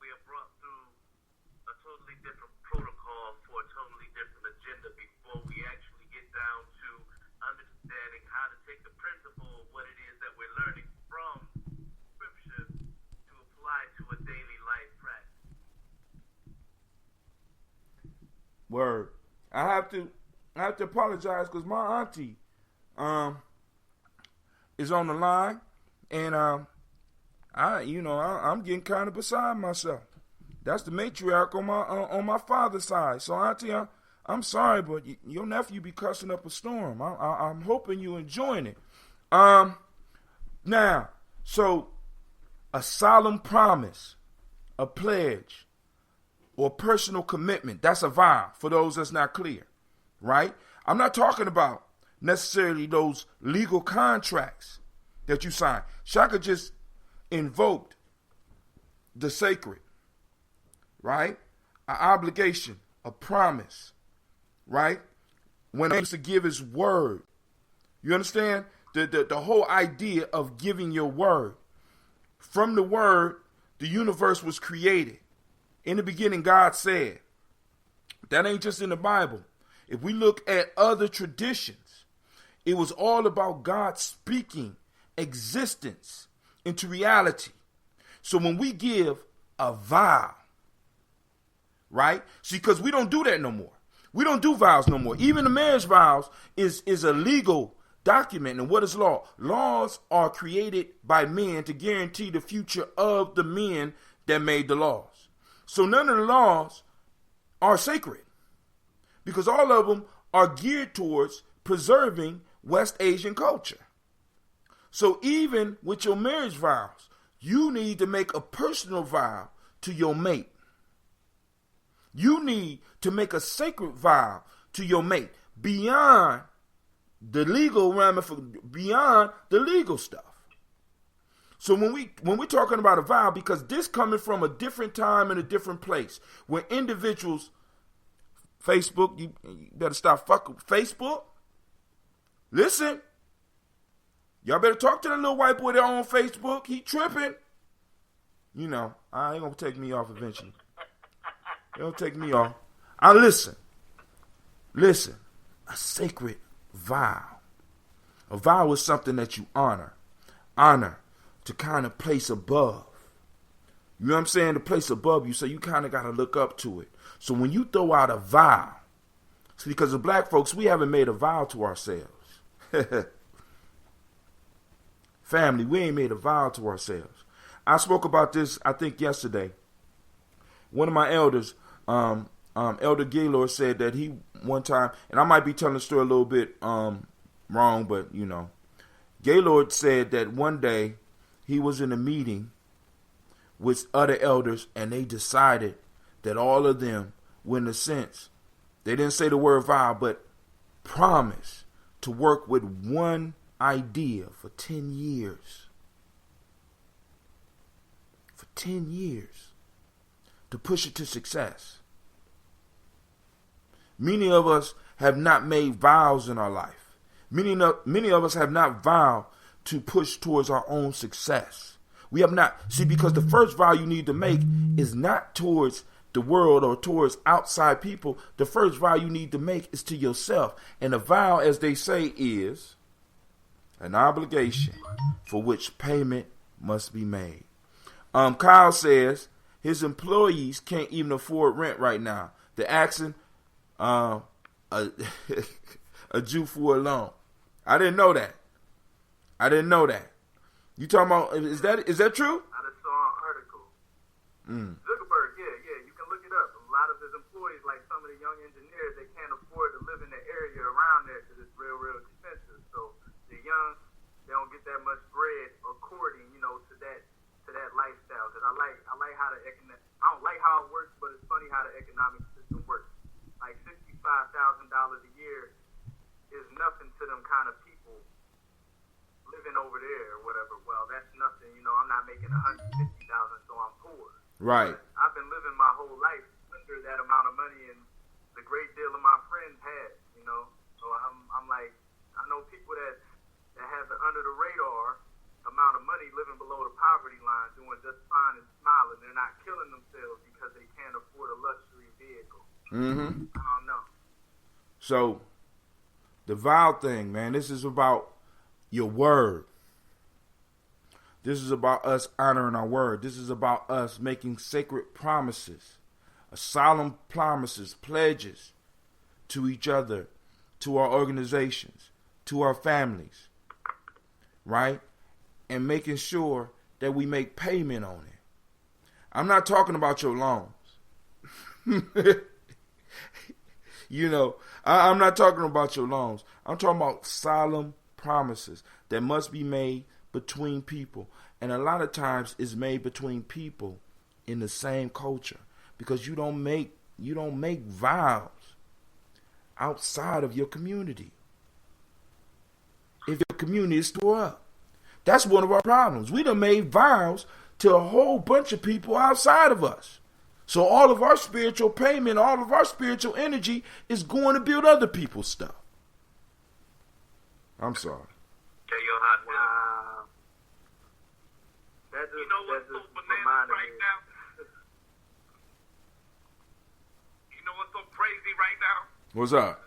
we are brought through a totally different protocol for a totally different agenda before we actually get down to understanding how to take the principle of what it is that we're learning from scripture to apply to a daily life practice. Word. I have to apologize because my auntie is on the line, and I'm getting kind of beside myself. That's the matriarch on my father's side. So auntie, I'm sorry, but your nephew be cussing up a storm. I'm hoping you enjoying it. Now, so a solemn promise, a pledge, or personal commitment, that's a vow for those that's not clear, right? I'm not talking about necessarily those legal contracts that you sign. Shaka just invoked the sacred, right? An obligation, a promise, right? When he used to give his word, You understand? The whole idea of giving your word. From the word, the universe was created. In the beginning, God said. That ain't just in the Bible. If we look at other traditions, it was all about God speaking existence into reality. So when we give a vow, right? See, because we don't do that no more. We don't do vows no more. Even the marriage vows is a legal document. And what is law? Laws are created by men to guarantee the future of the men that made the laws. So none of the laws are sacred because all of them are geared towards preserving West Asian culture. So even with your marriage vows, you need to make a personal vow to your mate. You need to make a sacred vow to your mate beyond the legal beyond the legal stuff. So when we're talking about a vow, because this coming from a different time and a different place, where individuals, Facebook, you better stop fucking with Facebook. Listen, y'all better talk to that little white boy there on Facebook. He tripping. You know, I ain't gonna take me off eventually. They'll take me off. Listen, a sacred vow. A vow is something that you honor to kind of place above. You know what I'm saying? To place above you, so you kind of got to look up to it. So when you throw out a vow, see, because of black folks, we haven't made a vow to ourselves. Family, we ain't made a vow to ourselves. I spoke about this, I think, yesterday. One of my elders, Elder Gaylord, said that he one time, and I might be telling the story a little bit wrong, but you know, Gaylord said that one day he was in a meeting with other elders, and they decided that all of them were, in a sense, they didn't say the word vow, but promise to work with one idea for 10 years. For 10 years. To push it to success. Many of us have not made vows in our life. Many of us have not vowed to push towards our own success. We have not. See, because the first vow you need to make is not towards the world or towards outside people. The first vow you need to make is to yourself. And a vow, as they say, is an obligation for which payment must be made. Kyle says his employees can't even afford rent right now. They're asking a Jew for a loan. I didn't know that. You talking about, is that true? I just saw an article. Zuckerberg, yeah, you can look it up. A lot of his employees, like some of the young engineers, they can't afford to live in the area around there because it's real expensive. So the young, they don't get that much bread according, to that lifestyle. Because I like how I don't like how it works, but it's funny how the economic system works. Like $65,000 a year is nothing to them kind of people living over there or whatever. Well, that's nothing. I'm not making $150,000, so I'm poor. Right. But I've been living my whole life under that amount of money, and the great deal of my friends had. So I'm like, I know people that have the under the radar amount of money living below the poverty line doing just fine and smiling. They're not killing themselves because they can't afford a luxury vehicle. Mm-hmm. I don't know. So the vow thing, man, this is about your word. This is about us honoring our word. This is about us making sacred promises, solemn promises, pledges to each other, to our organizations, to our families, right? And making sure that we make payment on it. I'm not talking about your loans. I'm not talking about your loans. I'm talking about solemn promises that must be made between people. And a lot of times it's made between people in the same culture, because you don't make vows outside of your community. If your community is tore up. That's one of our problems. We done made vows to a whole bunch of people outside of us. So all of our spiritual payment, all of our spiritual energy is going to build other people's stuff. I'm sorry. Okay, yo, hot wow. That just, you know what's so bananas right now? You know what's so crazy right now? What's up?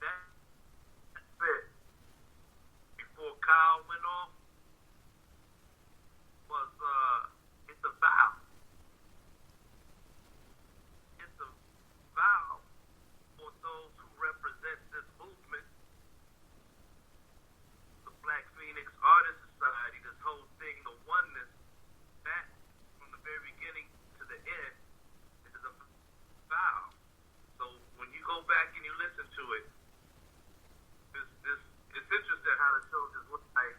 That's it. Before Kyle went off, was it's a vow. It's a vow for those who represent this movement, the Black Phoenix Artist Society, this whole thing, the oneness, that from the very beginning to the end is a vow. So when you go back and you listen to it, it's interesting how the show just looks like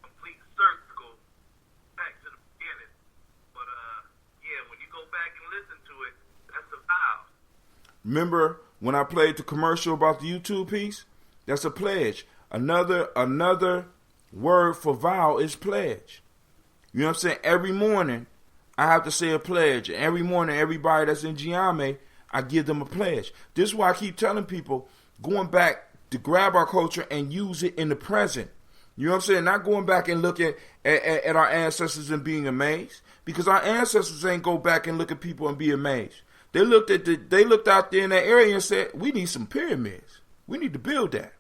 complete circle back to the beginning. But yeah, when you go back and listen to it, that's a vow. Remember when I played the commercial about the YouTube piece? That's a pledge. Another word for vow is pledge. You know what I'm saying? Every morning I have to say a pledge. And every morning, everybody that's in Gye-Nyame, I give them a pledge. This is why I keep telling people, going back to grab our culture and use it in the present. You know what I'm saying? Not going back and looking at our ancestors and being amazed. Because our ancestors ain't go back and look at people and be amazed. They looked out there in that area and said, we need some pyramids. We need to build that.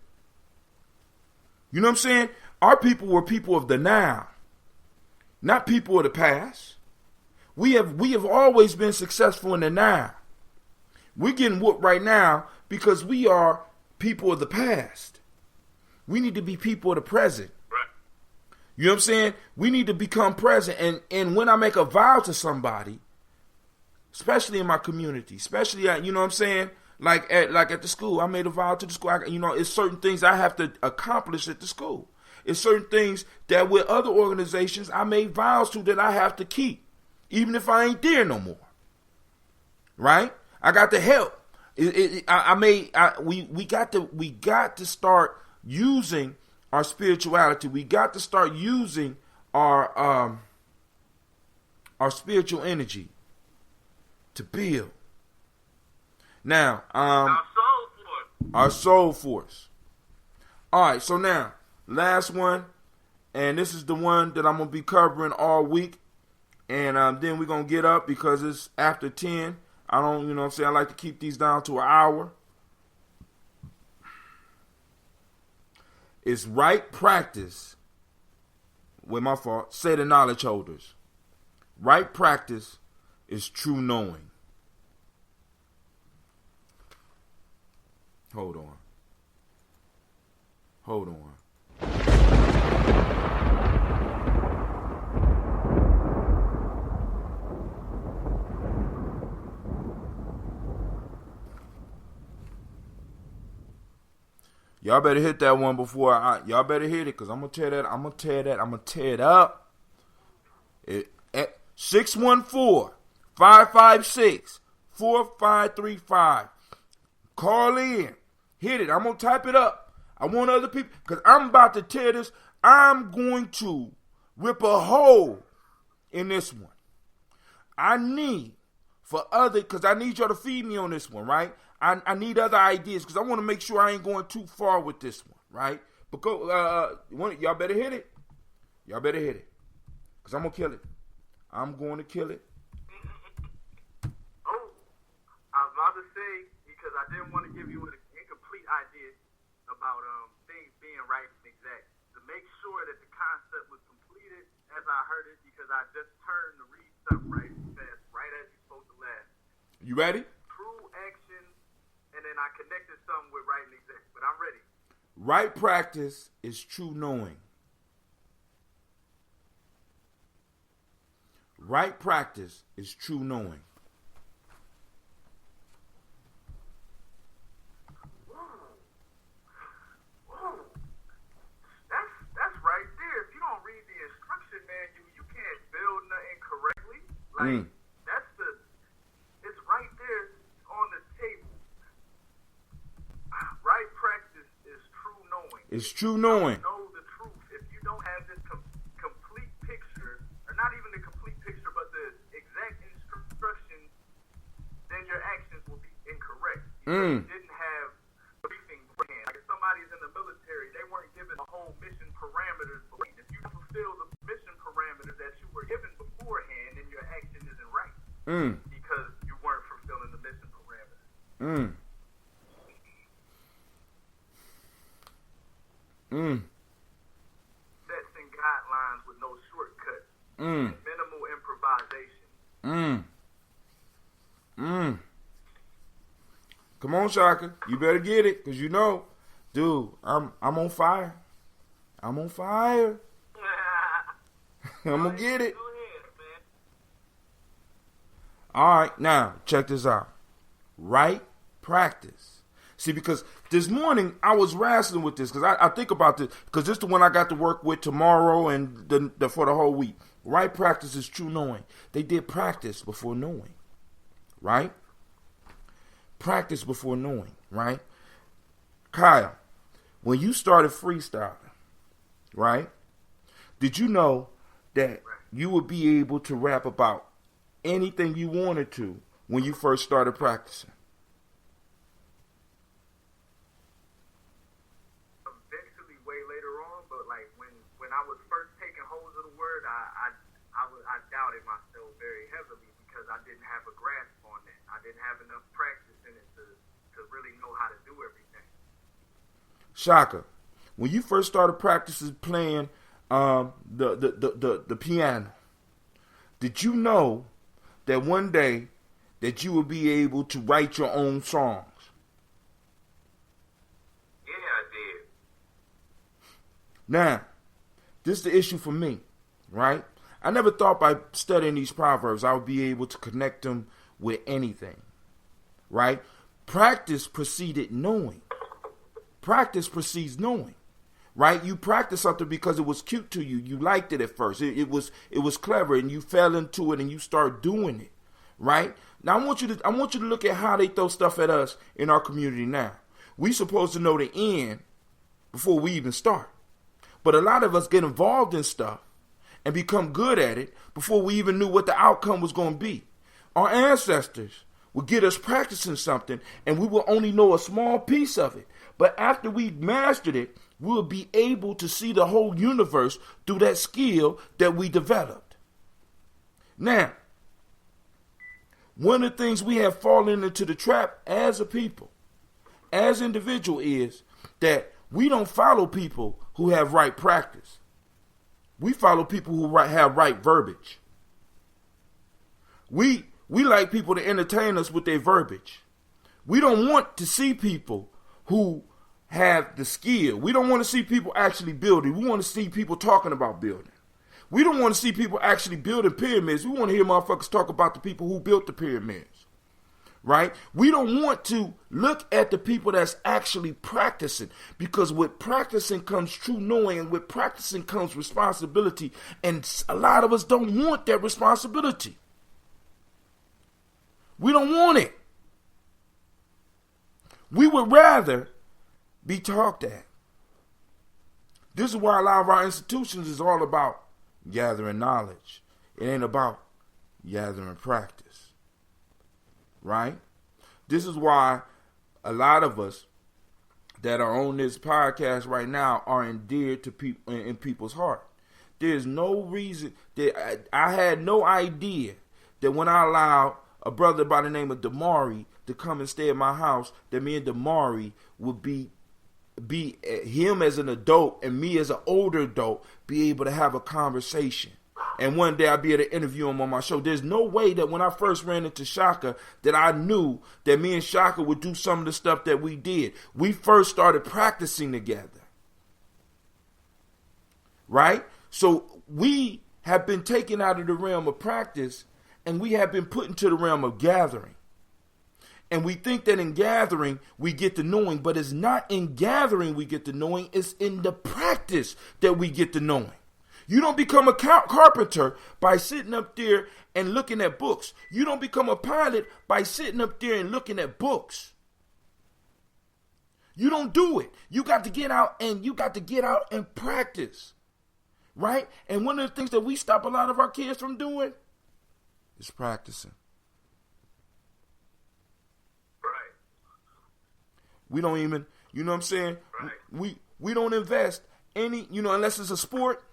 You know what I'm saying? Our people were people of the now, not people of the past. We have always been successful in the now. We're getting whooped right now because we are people of the past. We need to be people of the present. Right. You know what I'm saying? We need to become present. And when I make a vow to somebody, especially in my community, especially at, you know what I'm saying? Like at the school, I made a vow to the school. It's certain things I have to accomplish at the school. It's certain things that with other organizations I made vows to that I have to keep, even if I ain't there no more. Right? I got to help. We got to start using our spirituality. We got to start using our spiritual energy to build. Now, our soul force. All right, so now, last one, and this is the one that I'm going to be covering all week, and then we're going to get up because it's after 10. I don't, you know what I'm saying, I like to keep these down to an hour. It's right practice, with my fault, say the knowledge holders. Right practice is true knowing. Hold on. Y'all better hit that one before y'all better hit it, because I'm going to tear it up. 614-556-4535. Call in. Hit it. I'm going to type it up. I want other people, because I'm about to tear this. I'm going to rip a hole in this one. I need for other, because I need y'all to feed me on this one, right? I need other ideas, because I want to make sure I ain't going too far with this one, right? But y'all better hit it. Y'all better hit it, because I'm going to kill it. I'm going to kill it. Oh, I was about to say, because I didn't want to give you an incomplete idea about things being right and exact, to make sure that the concept was completed as I heard it, because I just turned to read something right fast, right as you're supposed to laugh. You ready? True action, and then I connected something with right and exact, but I'm ready. Right practice is true knowing. Right practice is true knowing. That's right there. If you don't read the instruction manual, you can't build nothing correctly. Like it's right there on the table. Right practice is true knowing. It's true knowing. Know the truth. If you don't have this complete picture, or not even the complete picture, but the exact instructions, then your actions will be incorrect. You didn't have briefing because you weren't fulfilling the mission parameters. Sets and guidelines with no shortcuts. Minimal improvisation. Come on, Shaka. You better get it, because you know, dude, I'm on fire. I'm on fire. I'm going to get it. Go ahead, man. All right, now, check this out. Right practice. See, because this morning I was wrestling with this, because I think about this, because this is the one I got to work with tomorrow and for the whole week. Right practice is true knowing. They did practice before knowing, right? Practice before knowing, right? Kyle, when you started freestyling, right, did you know that you would be able to rap about anything you wanted to when you first started practicing? Eventually, way later on, but like when I was first taking hold of the word, I doubted myself very heavily because I didn't have a grasp on it. I didn't have enough practice in it to really know how to do everything. Shaka, when you first started practicing playing the piano, did you know that one day that you would be able to write your own songs? Yeah, I did. Now, this is the issue for me, right? I never thought by studying these proverbs I would be able to connect them with anything, right? Practice preceded knowing. Practice precedes knowing, right? You practice something because it was cute to you. You liked it at first. It was clever, and you fell into it, and you start doing it, right? Now I want you to look at how they throw stuff at us in our community now. We supposed to know the end before we even start, but a lot of us get involved in stuff and become good at it before we even knew what the outcome was going to be. Our ancestors would get us practicing something, and we will only know a small piece of it. But after we mastered it, we'll be able to see the whole universe through that skill that we developed. Now, one of the things we have fallen into the trap as a people, as individual, is that we don't follow people who have right practice. We follow people who have right verbiage. We like people to entertain us with their verbiage. We don't want to see people who have the skill. We don't want to see people actually building. We want to see people talking about building. We don't want to see people actually building pyramids. We want to hear motherfuckers talk about the people who built the pyramids, right? We don't want to look at the people that's actually practicing, because with practicing comes true knowing, and with practicing comes responsibility, and a lot of us don't want that responsibility. We don't want it. We would rather be talked at. This is why a lot of our institutions is all about gathering knowledge. It ain't about gathering practice. Right? This is why a lot of us that are on this podcast right now are endeared to people in people's heart. There's no reason that I had no idea that when I allowed a brother by the name of Damari to come and stay at my house, that me and Damari would be him as an adult and me as an older adult be able to have a conversation. And one day I'll be able to interview him on my show. There's no way that when I first ran into Shaka that I knew that me and Shaka would do some of the stuff that we did. We first started practicing together. Right? So we have been taken out of the realm of practice and we have been put into the realm of gathering. And we think that in gathering we get the knowing, but it's not in gathering we get the knowing, it's in the practice that we get the knowing. You don't become a carpenter by sitting up there and looking at books. You don't become a pilot by sitting up there and looking at books. You don't do it. You got to get out and practice. Right? And one of the things that we stop a lot of our kids from doing is practicing. Right. We don't even, you know what I'm saying? Right. We don't invest any, unless it's a sport.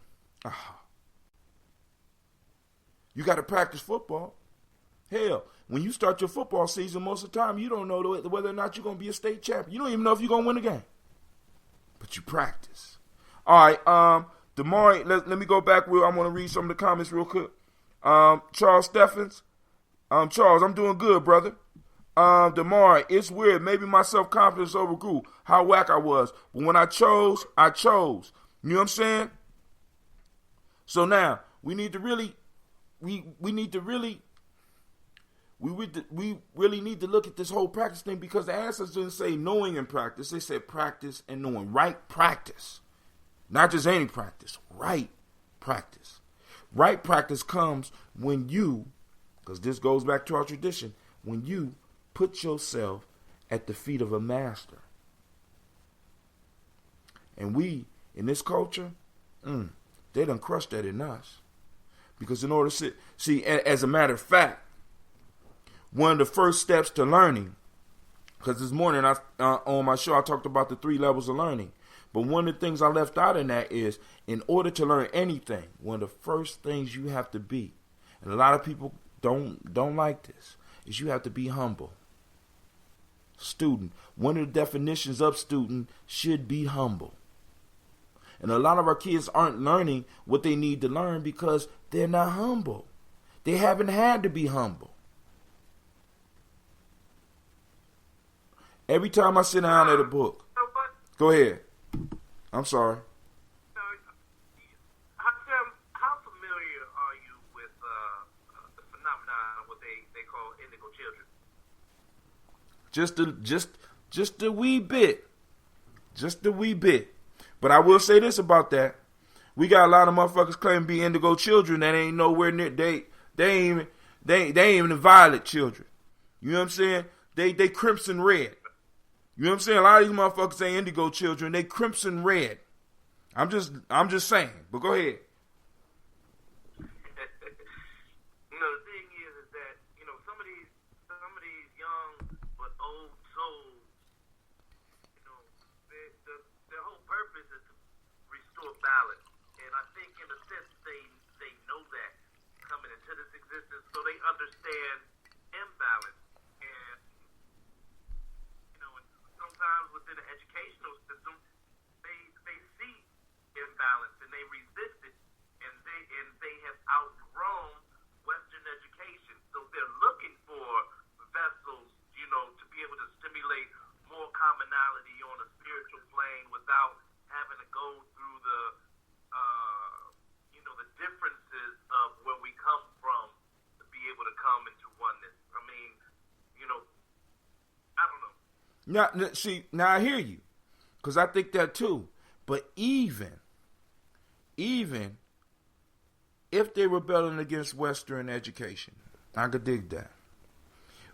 You got to practice football. Hell, when you start your football season, most of the time you don't know whether or not you're going to be a state champion. You don't even know if you're going to win a game. But you practice. All right, Damari, let me go back. I want to read some of the comments real quick. Charles Steffens. Charles, I'm doing good, brother. Damari, it's weird. Maybe my self-confidence overgrew how whack I was. But when I chose, I chose. You know what I'm saying? So now, we really need to look at this whole practice thing, because the answers didn't say knowing and practice. They said practice and knowing. Right practice. Not just any practice. Right practice. Right practice comes when you, because this goes back to our tradition, when you put yourself at the feet of a master. And we, in this culture, they done crushed that in us. Because in order to see, as a matter of fact, one of the first steps to learning, because this morning on my show I talked about the 3 levels of learning, but one of the things I left out in that is, in order to learn anything, one of the first things you have to be, and a lot of people don't like this, is you have to be humble. Student, one of the definitions of student should be humble. And a lot of our kids aren't learning what they need to learn because they're not humble. They haven't had to be humble. Every time I sit down at a book. Go ahead. I'm sorry. How familiar are you with the phenomenon of what they call indigo children? Just a wee bit. Just a wee bit. But I will say this about that. We got a lot of motherfuckers claiming to be indigo children that ain't nowhere near, they ain't even violet children. You know what I'm saying? They crimson red. You know what I'm saying? A lot of these motherfuckers ain't indigo children. They crimson red. I'm just saying. But go ahead. The thing is that, some of these young but old souls, their whole purpose is to restore balance. And I think in a sense they know that coming into this existence, so they understand imbalance. And sometimes within the educational system, they see imbalance and they resist it, and they have outgrown Western education. So they're looking for vessels, to be able to stimulate more commonality on a spiritual plane without having to go through the differences of where we come from to be able to come into oneness. I mean, I don't know. Now I hear you, because I think that too. But even if they're rebelling against Western education, I could dig that.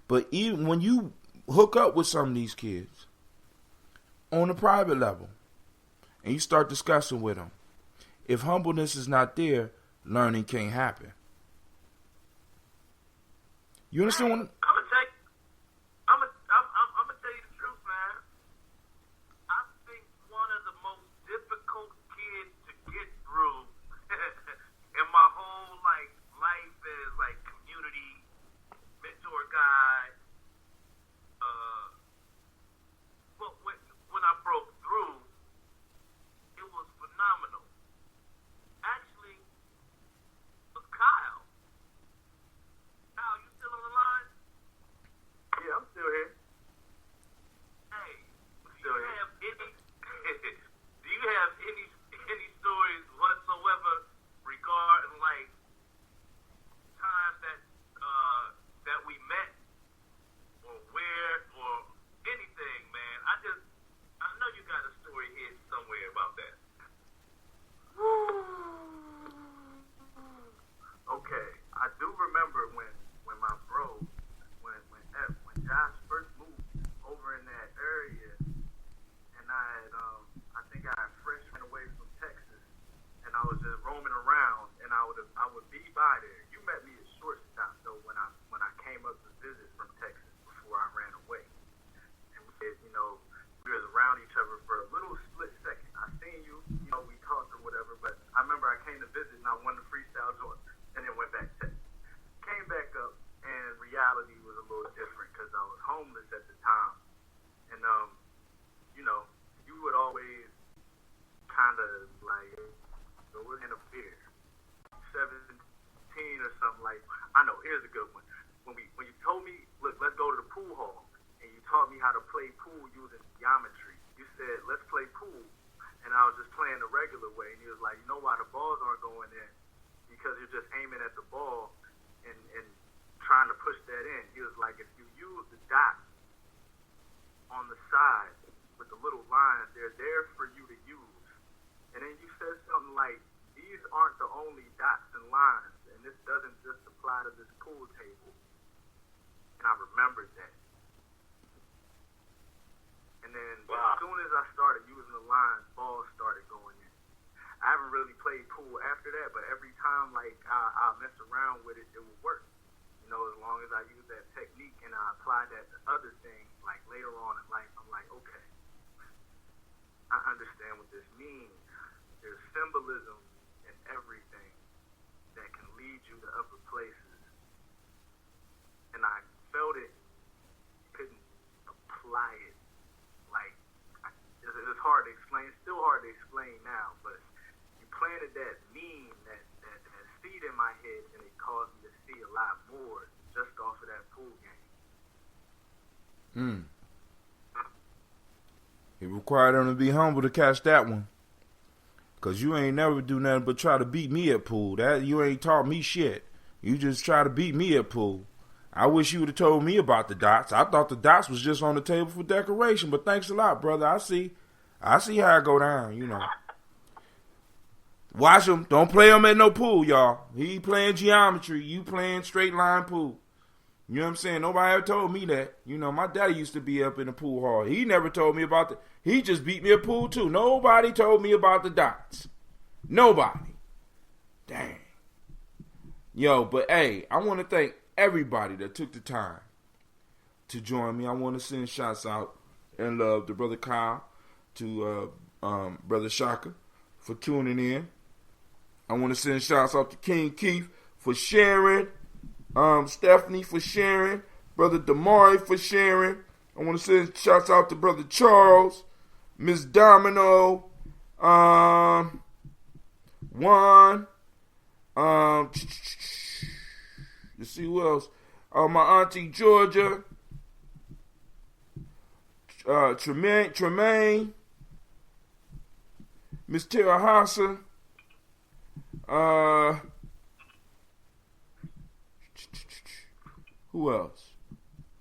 But even when you hook up with some of these kids on a private level and you start discussing with them, if humbleness is not there, learning can't happen. You understand what I'm gonna tell you the truth, man. I think one of the most difficult kids to get through in my whole life as community mentor guy. But when I broke through, it was phenomenal. Actually, it was Kyle. Kyle, you still on the line? here's a good one. When you told me, look, let's go to the pool hall, and you taught me how to play pool using geometry. You said, let's play pool, and I was just playing the regular way, and you was like, you know why the balls aren't going in? Because you're just aiming at the ball and trying to push that in. He was like, if you use the dots on the side with the little lines, they're there for you to use. And then you said something like, these aren't the only dots and lines, and this doesn't just apply to this pool table. And I remembered that. And then as soon as I started using the lines, balls started going in. I haven't really played pool after that, but every time like I mess around with it, it will work. You know, as long as I use that technique and I apply that to other things, like later on in life, I'm like, okay, I understand what this means. There's symbolism in everything that can lead you to other places. And I felt it, couldn't apply it. Like, it's hard to explain. It's still hard to explain now, but you planted that that seed in my head, and it caused me to see a lot more just off of that pool game. It required them to be humble to catch that one. Cause you ain't never do nothing but try to beat me at pool. That you ain't taught me shit. You just try to beat me at pool. I wish you would have told me about the dots. I thought the dots was just on the table for decoration. But thanks a lot, brother. I see how it go down, you know. Watch him. Don't play him at no pool, y'all. He playing geometry. You playing straight line pool. You know what I'm saying? Nobody ever told me that. You know, my daddy used to be up in the pool hall. He never told me about he just beat me at pool too. Nobody told me about the dots. Nobody. Dang. Yo, but hey, I want to thank everybody that took the time to join me. I want to send shots out and love to Brother Kyle, to Brother Shaka for tuning in. I want to send shots out to King Keith for sharing, Stephanie for sharing, Brother Damari for sharing. I want to send shots out to Brother Charles, Miss Domino, Juan, let's see who else. My auntie Georgia, Tremaine, Miss Terahasa, who else?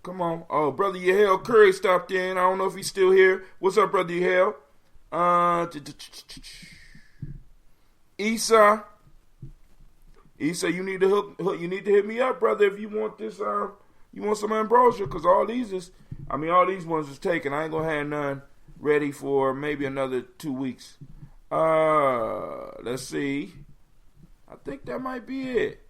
Come on. Oh, Brother Yahel Curry stopped in. I don't know if he's still here. What's up, Brother Yahel? Issa, you need to hit me up, brother, if you want this. You want some ambrosia, because all these ones is taken. I ain't gonna have none ready for maybe another 2 weeks. Let's see. I think that might be it.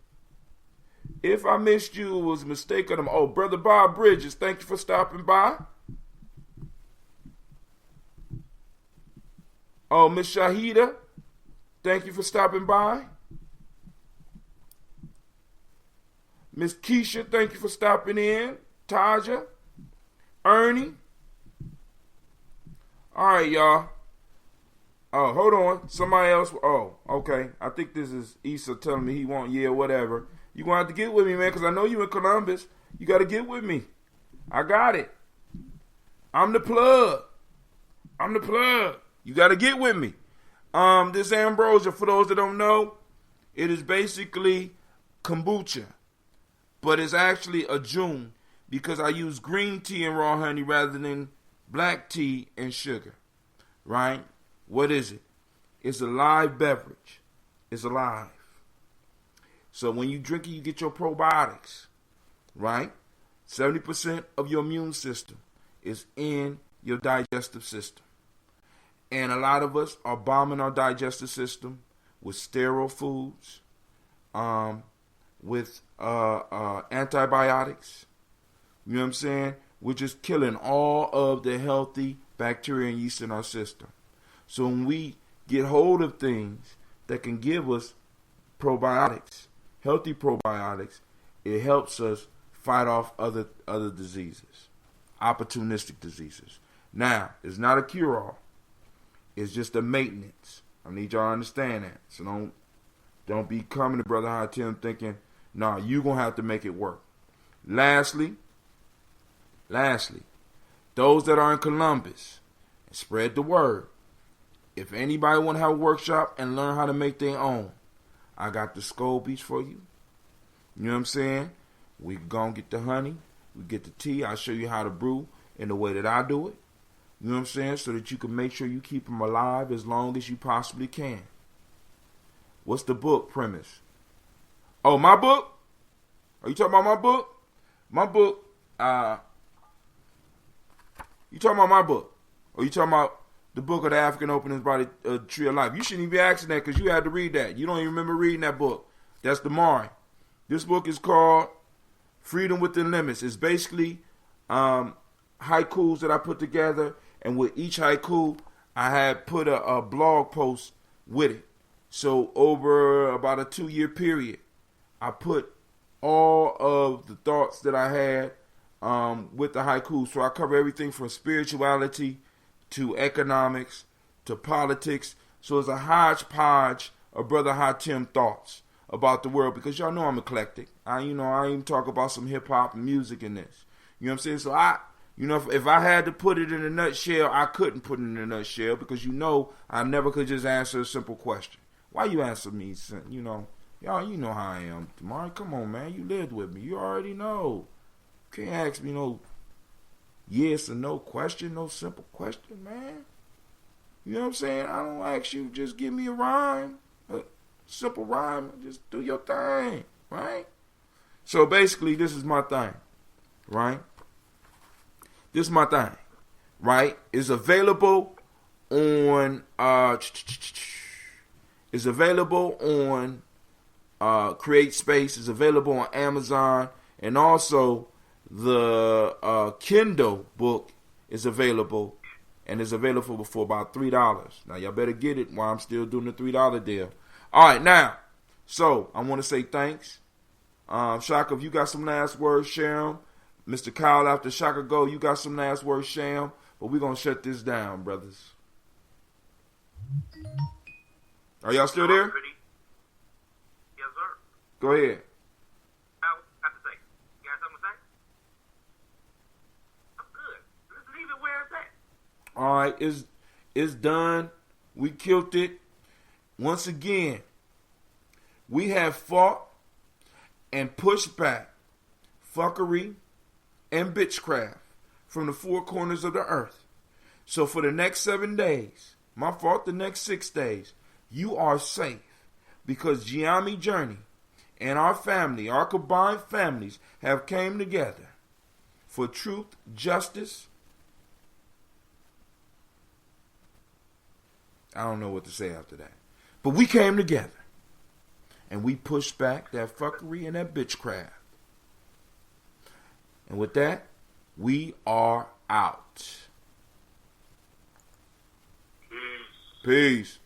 If I missed you, it was a mistake of them. Oh, Brother Bob Bridges, thank you for stopping by. Oh, Miss Shahida, thank you for stopping by. Miss Keisha, thank you for stopping in. Taja, Ernie. All right, y'all. Oh, hold on. Somebody else. Oh, okay. I think this is Issa telling me he want, whatever. You're going to have to get with me, man, because I know you in Columbus. You got to get with me. I got it. I'm the plug. You got to get with me. This ambrosia, for those that don't know, it is basically kombucha, but it's actually a June because I use green tea and raw honey rather than black tea and sugar, right? What is it? It's a live beverage. It's alive. So when you drink it, you get your probiotics, right? 70% of your immune system is in your digestive system. And a lot of us are bombing our digestive system with sterile foods, with antibiotics. You know what I'm saying? We're just killing all of the healthy bacteria and yeast in our system. So when we get hold of things that can give us probiotics, healthy probiotics, it helps us fight off other diseases, opportunistic diseases. Now, it's not a cure-all. It's just a maintenance. I need y'all to understand that. So don't be coming to Brother High Tim thinking Nah, you gonna have to make it work. Lastly, those that are in Columbus, spread the word. If anybody want to have a workshop and learn how to make their own, I got the scobies for you. You know what I'm saying? We gonna get the honey, we get the tea. I'll show you how to brew in the way that I do it. You know what I'm saying? So that you can make sure you keep them alive as long as you possibly can. What's the book premise? Oh, my book? Are you talking about my book? My book, you talking about my book? Or you talking about the book of the African Openings by the Tree of Life? You shouldn't even be asking that because you had to read that. You don't even remember reading that book. That's the Mari. This book is called Freedom Within Limits. It's basically haikus that I put together, and with each haiku, I had put a blog post with it. So over about a 2-year period, I put all of the thoughts that I had with the haiku. So I cover everything from spirituality to economics to politics. So it's a hodgepodge of Brother Hatim thoughts about the world, because y'all know I'm eclectic. I even talk about some hip hop and music in this. You know what I'm saying? So if I had to put it in a nutshell, I couldn't put it in a nutshell, because I never could just answer a simple question. Why you answer me? Y'all, you know how I am. Tamari, come on, man. You lived with me. You already know. You can't ask me no yes or no question, no simple question, man. You know what I'm saying? I don't ask you, just give me a rhyme, a simple rhyme. Just do your thing, right? So basically, this is my thing, right? This is my thing, right? It's available on Create Space. Is available on Amazon, and also the Kindle book is available, and is available for about $3. Now y'all better get it while I'm still doing the $3 deal. All right, now, so I want to say thanks. Shaka, if you got some last words, share them. Mr. Kyle, after Shaka go, you got some last words, share them. But we're gonna shut this down, brothers. Are y'all still there? Yes, sir. Go ahead. I got to say. You got something to say? I'm good. Let's leave it where it's at. All right, it's done. We killed it. Once again, we have fought and pushed back fuckery and bitchcraft from the four corners of the earth. So for the next 7 days, my fault, the next 6 days, you are safe, because Gye-Nyame Journey and our family, our combined families, have came together for truth, justice. I don't know what to say after that. But we came together and we pushed back that fuckery and that bitchcraft. And with that, we are out. Peace.